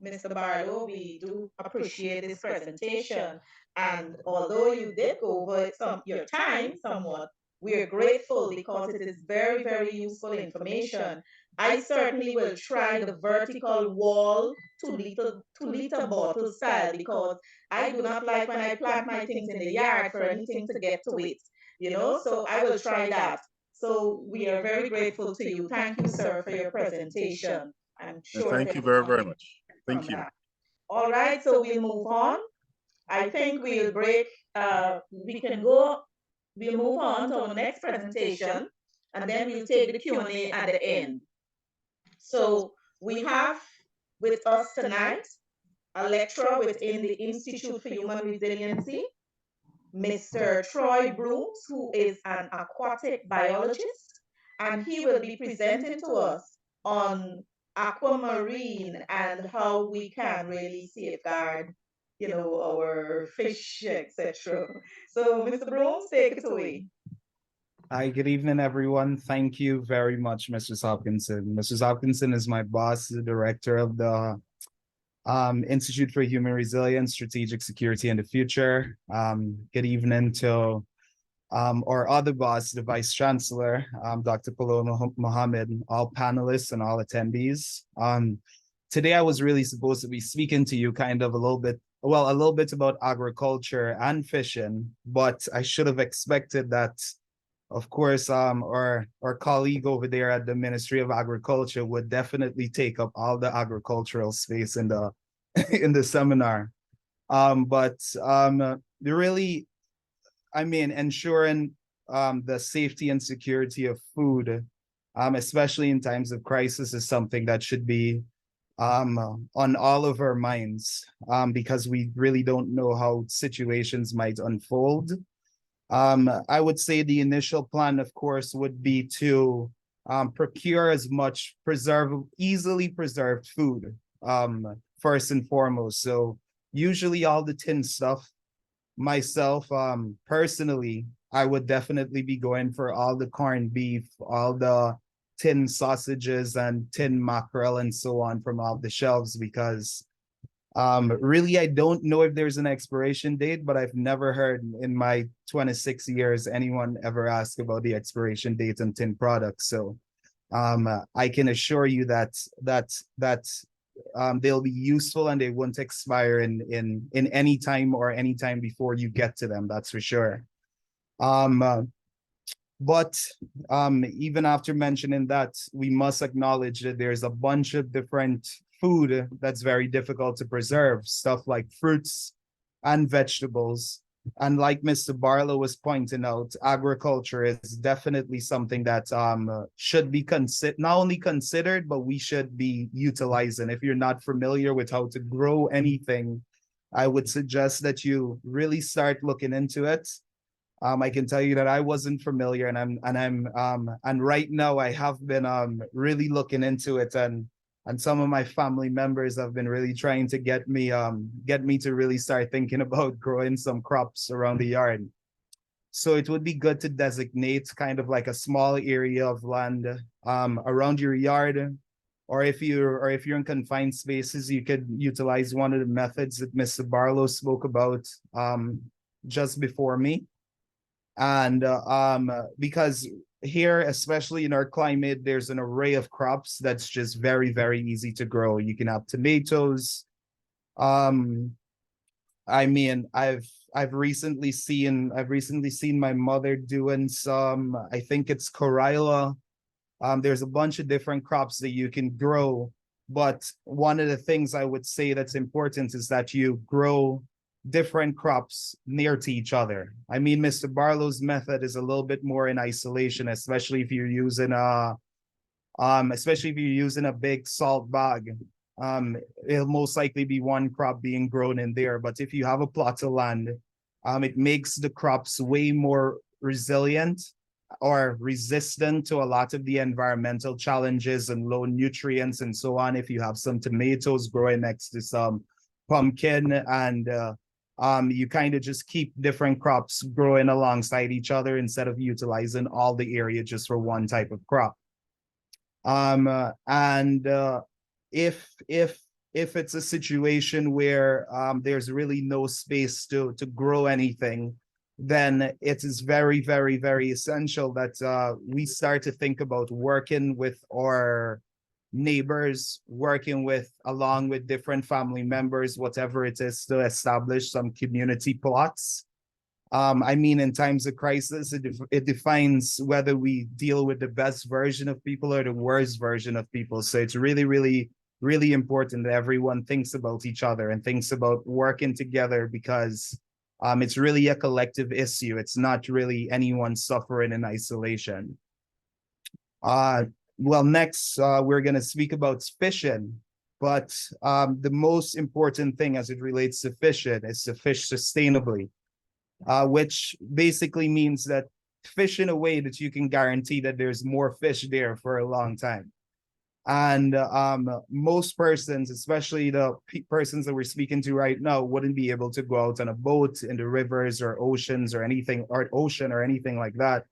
Mr. Barlow. We do appreciate this presentation. And although you did go over your time somewhat, we are grateful because it is very, very useful information. I certainly will try the vertical wall 2 liter bottle style because I do not like when I plant my things in the yard for anything to get to it, so I will try that. So we are very grateful to you. Thank you, sir, for your presentation. I'm sure. Thank you very, very much. Thank you. All right, so we'll move on. I think we'll break. We'll move on to our next presentation, and then we'll take the Q&A at the end. So we have with us tonight a lecturer within the Institute for Human Resiliency, Mr. Troy Brooms, who is an aquatic biologist, and he will be presenting to us on aquamarine and how we can really safeguard, our fish, etc. So, Mr. Brooms, take it away. Hi, good evening, everyone. Thank you very much, Mrs. Hopkinson. Mrs. Hopkinson is my boss, the director of the Institute for Human Resilience, Strategic Security and the Future. Good evening to our other boss, the Vice Chancellor, Dr. Paloma Mohammed, all panelists and all attendees. Today, I was really supposed to be speaking to you kind of a little bit about agriculture and fishing, but I should have expected that, of course, our colleague over there at the Ministry of Agriculture would definitely take up all the agricultural space in the in the seminar. Really, I mean, ensuring the safety and security of food, especially in times of crisis, is something that should be on all of our minds, because we really don't know how situations might unfold. I would say the initial plan, of course, would be to procure as much easily preserved food, first and foremost. So usually all the tin stuff. Myself, personally, I would definitely be going for all the corned beef, all the tin sausages and tin mackerel and so on from off the shelves, because really, I don't know if there's an expiration date, but I've never heard in my 26 years anyone ever ask about the expiration date on tin products. So I can assure you that they'll be useful and they won't expire in any time or any time before you get to them. That's for sure. But even after mentioning that, we must acknowledge that there's a bunch of different food that's very difficult to preserve, stuff like fruits and vegetables. And like Mr. Barlow was pointing out, agriculture is definitely something that should be not only considered, but we should be utilizing. If you're not familiar with how to grow anything, I would suggest that you really start looking into it. I can tell you that I wasn't familiar, and right now I have been really looking into it, and some of my family members have been really trying to get me to really start thinking about growing some crops around the yard. So it would be good to designate kind of like a small area of land around your yard, or if you're in confined spaces, you could utilize one of the methods that Mr. Barlow spoke about just before me. And because here, especially in our climate, there's an array of crops that's just very, very easy to grow. You can have tomatoes. I mean, I've recently seen my mother doing some, I think it's Corilla. There's a bunch of different crops that you can grow, but one of the things I would say that's important is that you grow different crops near to each other. I mean, Mr. Barlow's method is a little bit more in isolation, especially if you're using a big salt bag. It'll most likely be one crop being grown in there. But if you have a plot of land It makes the crops way more resilient or resistant to a lot of the environmental challenges and low nutrients and so on. If you have some tomatoes growing next to some pumpkin, and you kind of just keep different crops growing alongside each other instead of utilizing all the area just for one type of crop. If it's a situation where there's really no space to grow anything, then it is very, very, very essential that we start to think about working with our neighbors, along with different family members, whatever it is, to establish some community plots. I mean, in times of crisis, it defines whether we deal with the best version of people or the worst version of people. So it's really, really, really important that everyone thinks about each other and thinks about working together, because it's really a collective issue. It's not really anyone suffering in isolation. Well, next, we're going to speak about fishing. But the most important thing as it relates to fishing is to fish sustainably, which basically means that fish in a way that you can guarantee that there's more fish there for a long time. And most persons, especially the persons that we're speaking to right now, wouldn't be able to go out on a boat in the rivers or oceans or anything, or ocean or anything like that.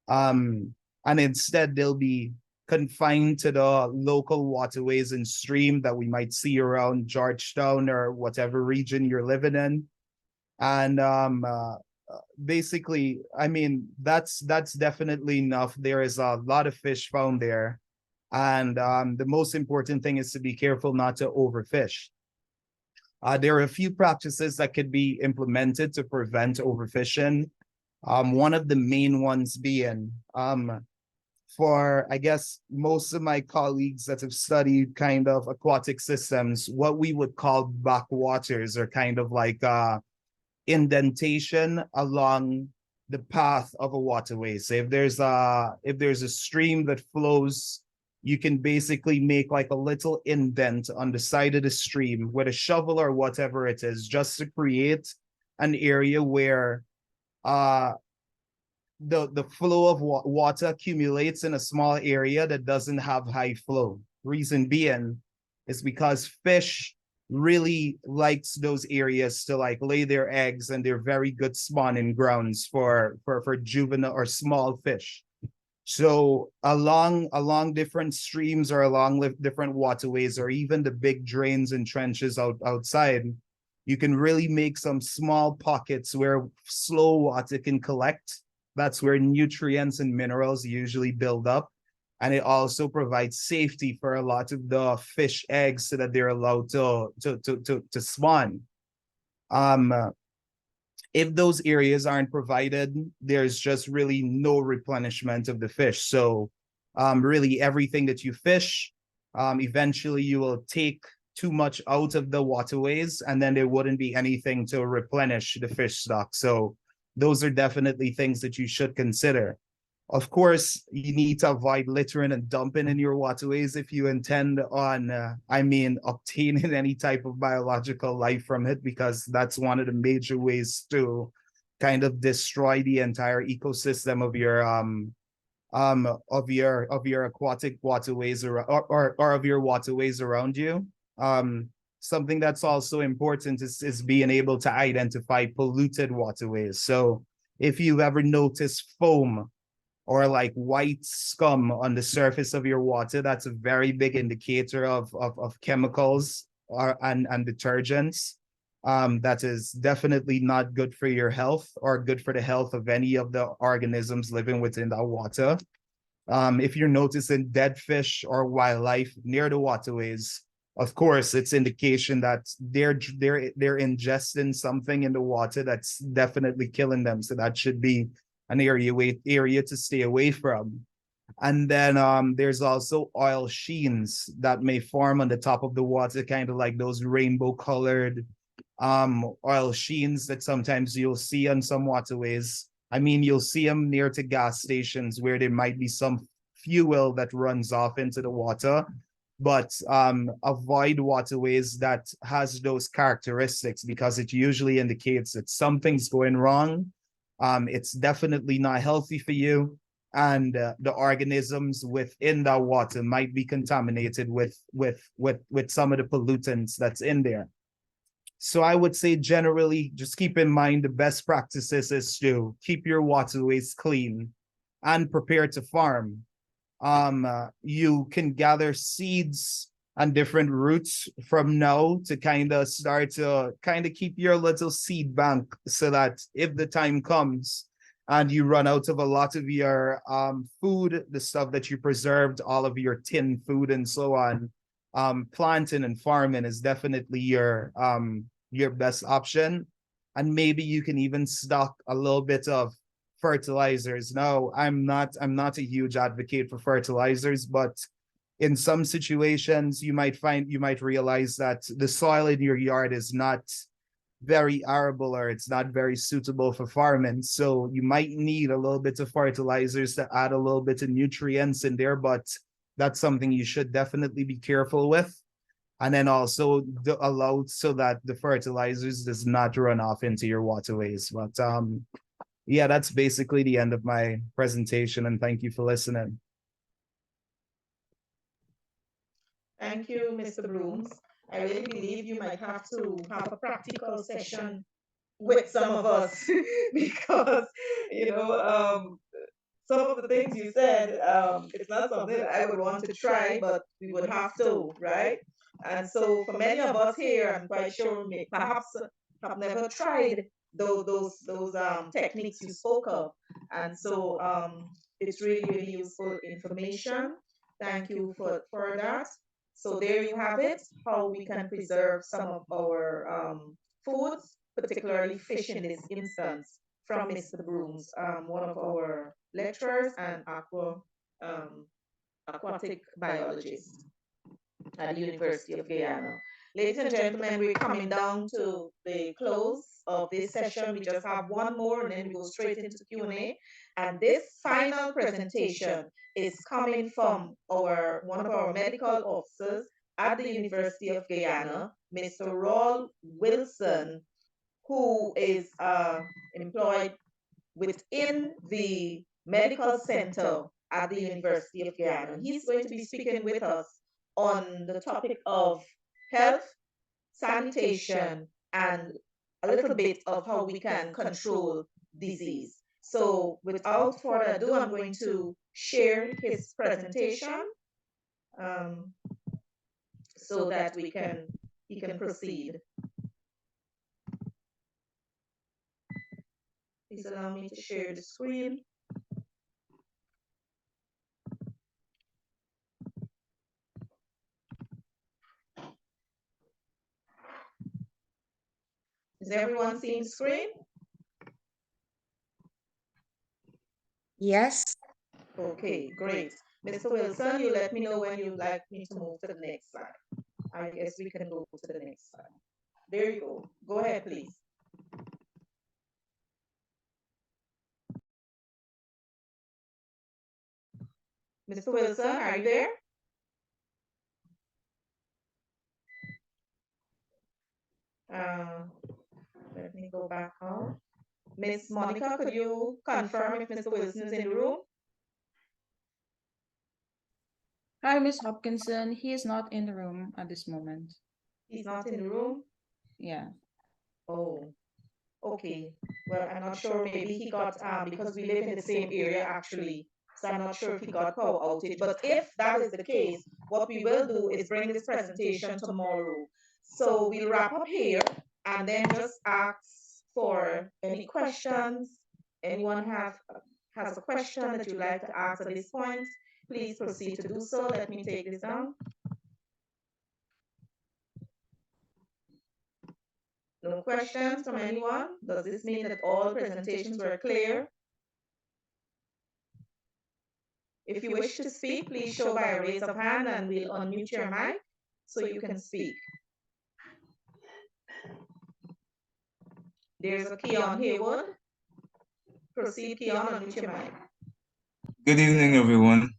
And instead, they'll be confined to the local waterways and stream that we might see around Georgetown or whatever region you're living in. And basically, I mean, that's definitely enough. There is a lot of fish found there. And the most important thing is to be careful not to overfish. There are a few practices that could be implemented to prevent overfishing. One of the main ones being, for, I guess, most of my colleagues that have studied kind of aquatic systems, what we would call backwaters are kind of like indentation along the path of a waterway. So if there's a stream that flows, you can basically make like a little indent on the side of the stream with a shovel or whatever it is, just to create an area where the flow of water accumulates in a small area that doesn't have high flow. Reason being is because fish really likes those areas to like lay their eggs, and they're very good spawning grounds for juvenile or small fish. So along different streams or along different waterways, or even the big drains and trenches outside, you can really make some small pockets where slow water can collect. That's where nutrients and minerals usually build up. And it also provides safety for a lot of the fish eggs so that they're allowed to spawn. If those areas aren't provided, there's just really no replenishment of the fish. So really everything that you fish, eventually you will take too much out of the waterways, and then there wouldn't be anything to replenish the fish stock. So those are definitely things that you should consider. Of course, you need to avoid littering and dumping in your waterways if you intend on, obtaining any type of biological life from it, because that's one of the major ways to kind of destroy the entire ecosystem of your aquatic waterways or of your waterways around you. Something that's also important is being able to identify polluted waterways. So if you've ever noticed foam or like white scum on the surface of your water, that's a very big indicator of chemicals and detergents. That is definitely not good for your health or good for the health of any of the organisms living within that water. If you're noticing dead fish or wildlife near the waterways, of course, it's indication that they're ingesting something in the water that's definitely killing them. So that should be an area to stay away from. And then there's also oil sheens that may form on the top of the water, kind of like those rainbow colored oil sheens that sometimes you'll see on some waterways. I mean, you'll see them near to gas stations where there might be some fuel that runs off into the water. but avoid waterways that has those characteristics because it usually indicates that something's going wrong. It's definitely not healthy for you, and the organisms within that water might be contaminated with some of the pollutants that's in there. So I would say generally, just keep in mind the best practices is to keep your waterways clean and prepare to farm. You can gather seeds and different roots from now to kind of start to kind of keep your little seed bank so that if the time comes and you run out of a lot of your food, the stuff that you preserved, all of your tin food and so on, planting and farming is definitely your best option. And maybe you can even stock a little bit of fertilizers. No, I'm not a huge advocate for fertilizers, but in some situations you might realize that the soil in your yard is not very arable or it's not very suitable for farming. So you might need a little bit of fertilizers to add a little bit of nutrients in there, but that's something you should definitely be careful with. And then also allow so that the fertilizers does not run off into your waterways. But yeah, that's basically the end of my presentation, and thank you for listening. Thank you, Mr. Brooms. I really believe you might have to have a practical session with some of us because, some of the things you said, it's not something I would want to try, but we would have to, right? And so for many of us here, I'm quite sure perhaps have never tried those techniques you spoke of. And so it's really, really useful information. Thank you for that. So there you have it, how we can preserve some of our foods, particularly fish in this instance, from Mr. Brooms, one of our lecturers and aquatic biologist at the University of Guyana. Ladies and gentlemen, we're coming down to the close of this session. We just have one more and then we go straight into Q&A. And this final presentation is coming from one of our medical officers at the University of Guyana, Mr. Raul Wilson, who is employed within the medical center at the University of Guyana. He's going to be speaking with us on the topic of health, sanitation, and a little bit of how we can control disease. So without further ado, I'm going to share his presentation so that he can proceed. Please allow me to share the screen. Is everyone seeing the screen? Yes. Okay, great. Mr. Wilson, you let me know when you'd like me to move to the next slide. I guess we can go to the next slide. There you go. Go ahead, please. Mr. Wilson, are you there? Let me go back home. Miss Monica, could you confirm if Mr. Wilson is in the room? Hi, Miss Hopkinson. He is not in the room at this moment. He's not in the room? Yeah. Oh, okay. Well, I'm not sure. Maybe he got, because we live in the same area actually. So I'm not sure if he got power outage. But if that is the case, what we will do is bring this presentation tomorrow. So we'll wrap up here and then just ask for any questions. Anyone has a question that you'd like to ask at this point, please proceed to do so. Let me take this down. No questions from anyone? Does this mean that all presentations were clear? If you wish to speak, please show by a raise of hand and we'll unmute your mic so you can speak. There's a Keon Haywood. Proceed, Keon, unmute your mic. Good evening, everyone.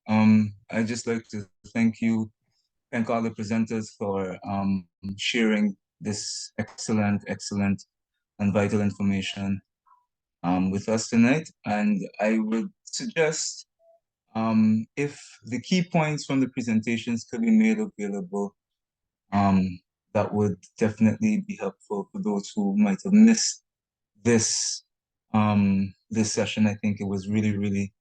I'd just like to thank you thank all the presenters for sharing this excellent and vital information with us tonight. And I would suggest if the key points from the presentations could be made available, that would definitely be helpful for those who might have missed this this session. I think it was really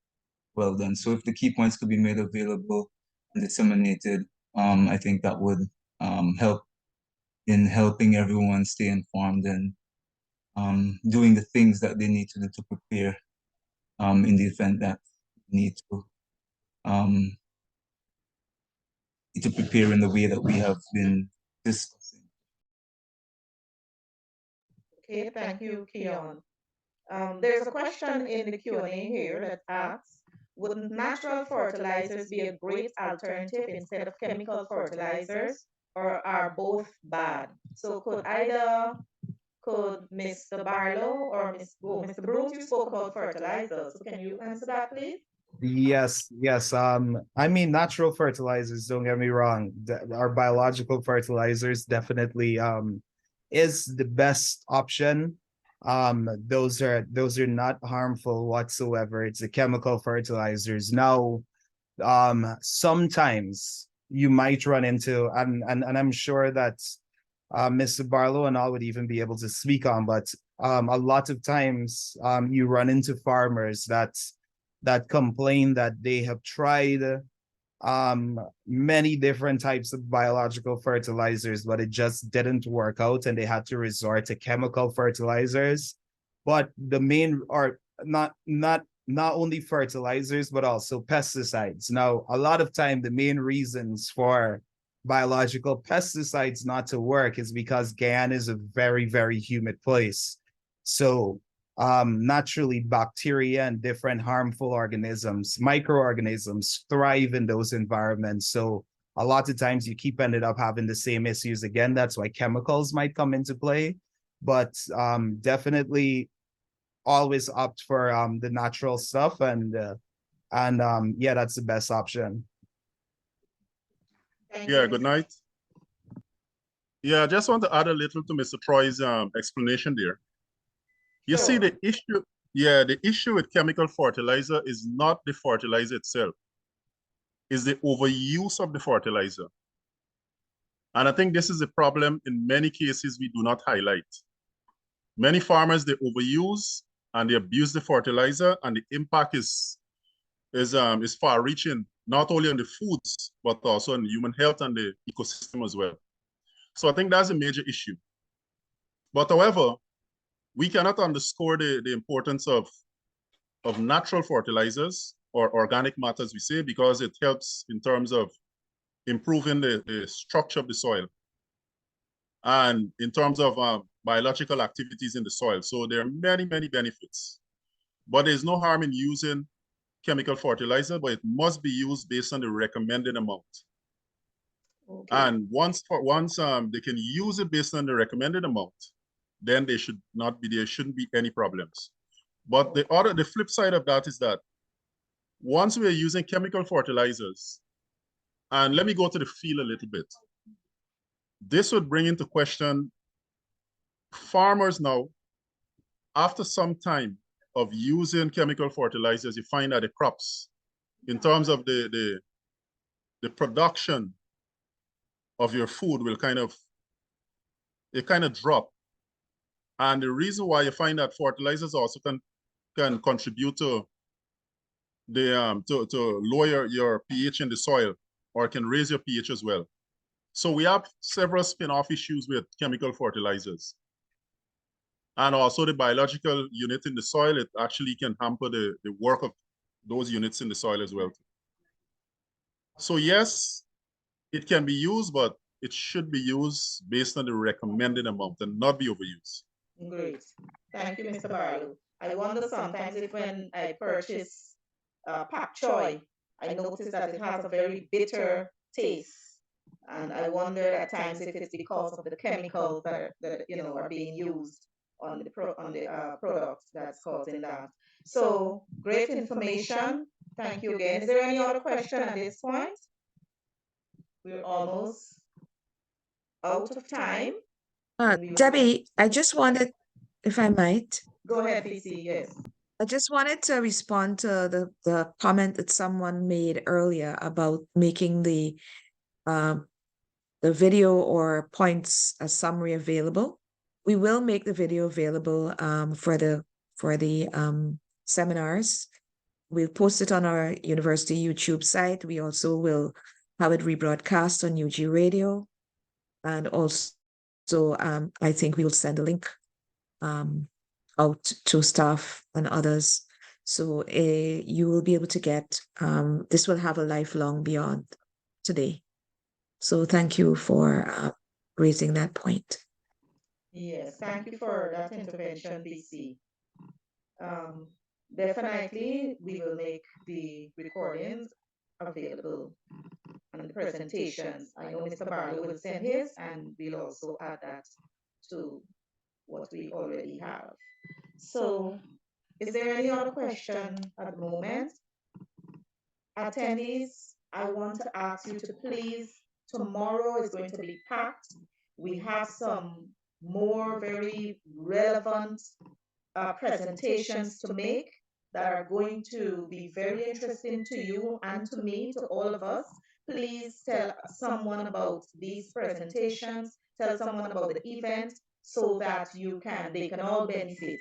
well done. So if the key points could be made available and disseminated, I think that would help in helping everyone stay informed and doing the things that they need to do to prepare in the event that need to prepare in the way that we have been discussing. Okay, thank you, Keon. There's a question in the Q&A here that asks, wouldn't natural fertilizers be a great alternative instead of chemical fertilizers, or are both bad? So could Mr. Barlow or Mr. Bruce, you spoke about fertilizers. So can you answer that, please? Yes. I mean, natural fertilizers, don't get me wrong. Our biological fertilizers definitely is the best option. Those are not harmful whatsoever. It's the chemical fertilizers. Now, sometimes you might run into, and I'm sure that Mr. Barlow and I would even be able to speak on, but a lot of times you run into farmers that complain that they have tried many different types of biological fertilizers, but it just didn't work out and they had to resort to chemical fertilizers. But the main are not only fertilizers, but also pesticides. Now, a lot of time, the main reasons for biological pesticides not to work is because Guyana is a very humid place. So naturally, bacteria and different harmful organisms, microorganisms, thrive in those environments. So a lot of times you keep ended up having the same issues again. That's why chemicals might come into play. But definitely always opt for the natural stuff, and yeah, that's the best option. Yeah, good night. Yeah, I just want to add a little to Mr. Troy's explanation there. You see, the issue with chemical fertilizer is not the fertilizer itself, it's the overuse of the fertilizer. And I think this is a problem in many cases we do not highlight. Many farmers, they overuse and they abuse the fertilizer, and the impact is far-reaching, not only on the foods, but also on human health and the ecosystem as well. So I think that's a major issue. But however, we cannot underscore the importance of natural fertilizers, or organic matter, as we say, because it helps in terms of improving the structure of the soil and in terms of biological activities in the soil. So there are many benefits. But there's no harm in using chemical fertilizer, but it must be used based on the recommended amount. Okay. And once they can use it based on the recommended amount, then there shouldn't be any problems. But the flip side of that is that once we're using chemical fertilizers, and let me go to the field a little bit, this would bring into question farmers now, after some time of using chemical fertilizers, you find that the crops, in terms of the production of your food, will kind of drop. And the reason why you find that fertilizers also can contribute to to lower your pH in the soil, or can raise your pH as well. So we have several spin-off issues with chemical fertilizers. And also the biological unit in the soil, it actually can hamper the work of those units in the soil as well. So yes, it can be used, but it should be used based on the recommended amount and not be overused. Great. Thank you, Mr. Barlow. I wonder sometimes if when I purchase pak choy, I notice that it has a very bitter taste. And I wonder at times if it's because of the chemicals that are being used on the products that's causing that. So great information. Thank you again. Is there any other question at this point? we're almost out of time. and we would like- Debbie, I just wanted, if I might, Go ahead, PC, yes. I just wanted to respond to the comment that someone made earlier about making the video or points a summary available. We will make the video available for the seminars. We'll post it on our university YouTube site. We also will have it rebroadcast on UG Radio. And also, I think we'll send a link out to staff and others. So you will be able to get, this will have a lifelong beyond today. So thank you for raising that point. Yes, thank you for that intervention, BC. Definitely, we will make the recordings available and the presentations. I know Mr. Barlow will send his, and we'll also add that to what we already have. So, is there any other question at the moment? Attendees, I want to ask you to please, tomorrow is going to be packed. We have some more very relevant presentations to make that are going to be very interesting to you and to me, to all of us. Please tell someone about these presentations, tell someone about the event so that they can all benefit.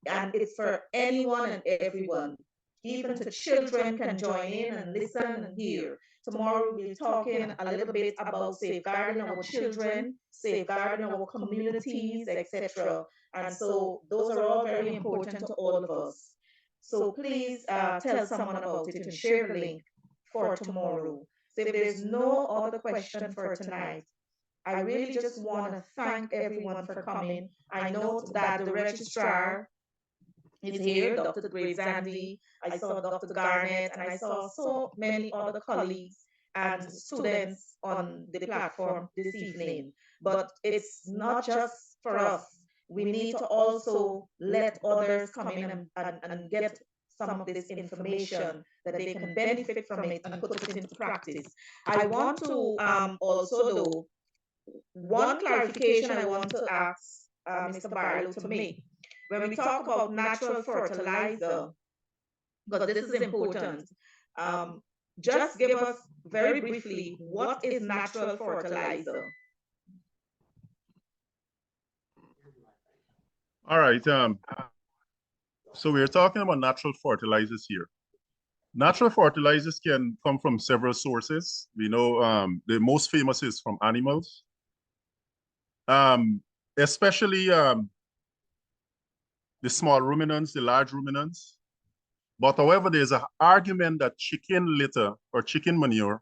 And it's for anyone and everyone. Even the children can join in and listen and hear. Tomorrow we'll be talking a little bit about safeguarding our children, safeguarding our communities, etc. And so those are all very important to all of us. So please tell someone about it and share the link for tomorrow. So if there's no other question for tonight, I really just want to thank everyone for coming. I know that the registrar is here, Dr. Graves Andy. I saw Dr. Garnett, and I saw so many other colleagues and students on the platform this evening. But it's not just for us. We need to also let others come in and get some of this information that they can benefit from it and put it into practice. I want to also do one clarification I want to ask Mr. Barlow to make. When we talk about natural fertilizer, because this is important, just give us very briefly, what is natural fertilizer? All right. So we're talking about natural fertilizers here. Natural fertilizers can come from several sources. We know the most famous is from animals, especially the small ruminants, the large ruminants. But however, there's an argument that chicken litter or chicken manure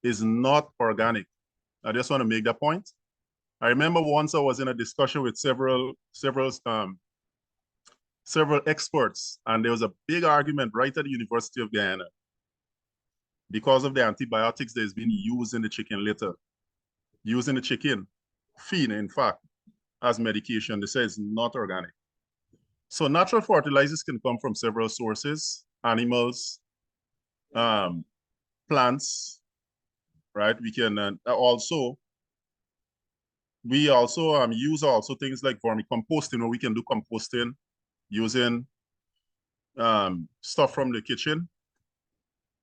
is not organic. I just want to make that point. I remember once I was in a discussion with several experts, and there was a big argument right at the University of Guyana because of the antibiotics that's been used in the chicken litter, using the chicken feed, in fact, as medication. They say it's not organic. So natural fertilizers can come from several sources: animals, plants, right? We can we also use things like vermicomposting, where we can do composting using stuff from the kitchen.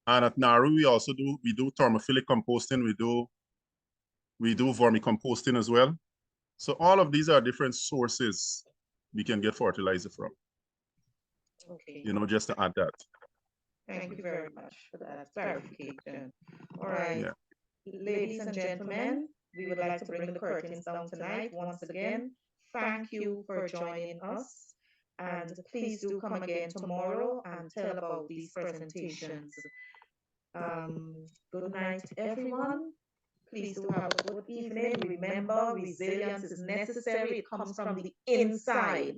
And at NARU, we do thermophilic composting, we do vermicomposting as well. So all of these are different sources we can get fertilizer from. Okay. Just to add that. Thank you very much for that clarification. All right. Yeah. Ladies and gentlemen, we would like to bring the curtains down tonight. Once again, thank you for joining us. And please do come again tomorrow and tell about these presentations. Good night, everyone. Please do have a good evening. Remember, resilience is necessary. It comes from the inside.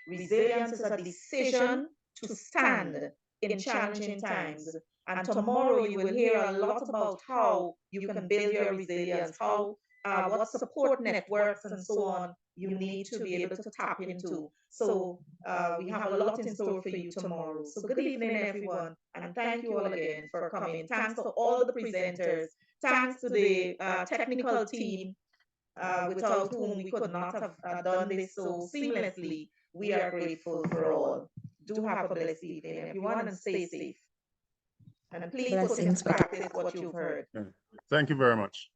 Resilience is a decision to stand in challenging times. And tomorrow you will hear a lot about how you can build your resilience, how what support networks and so on you need to be able to tap into. So we have a lot in store for you tomorrow. So good evening, everyone, and thank you all again for coming. Thanks to all the presenters thanks to the technical team, without whom we could not have done this so seamlessly. We are grateful for all. Do have a blessed evening, everyone, and stay safe. And please put into Blessings. practice what you've heard. Thank you very much.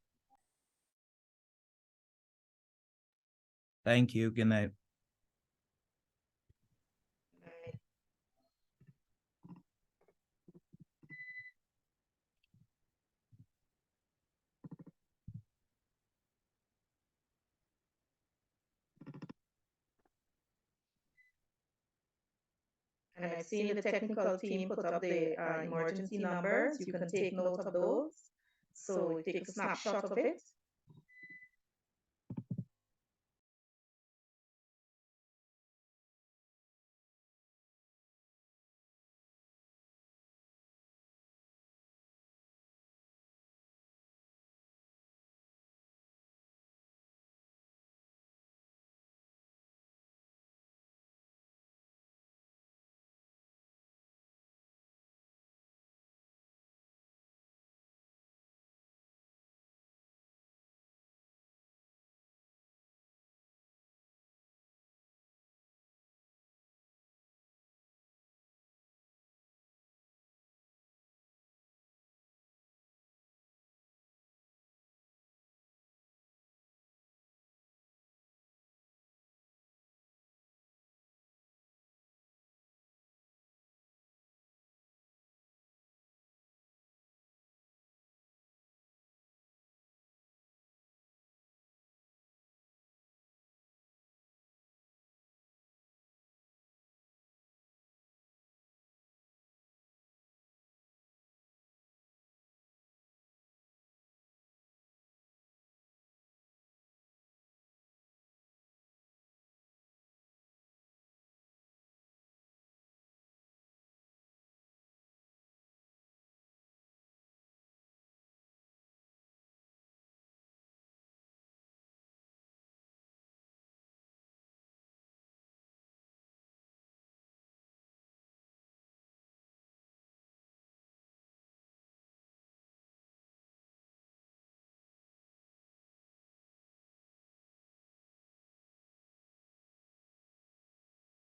Thank you. Good night. And I've seen the technical team put up the emergency numbers. You can take note of those. So take a snapshot of it.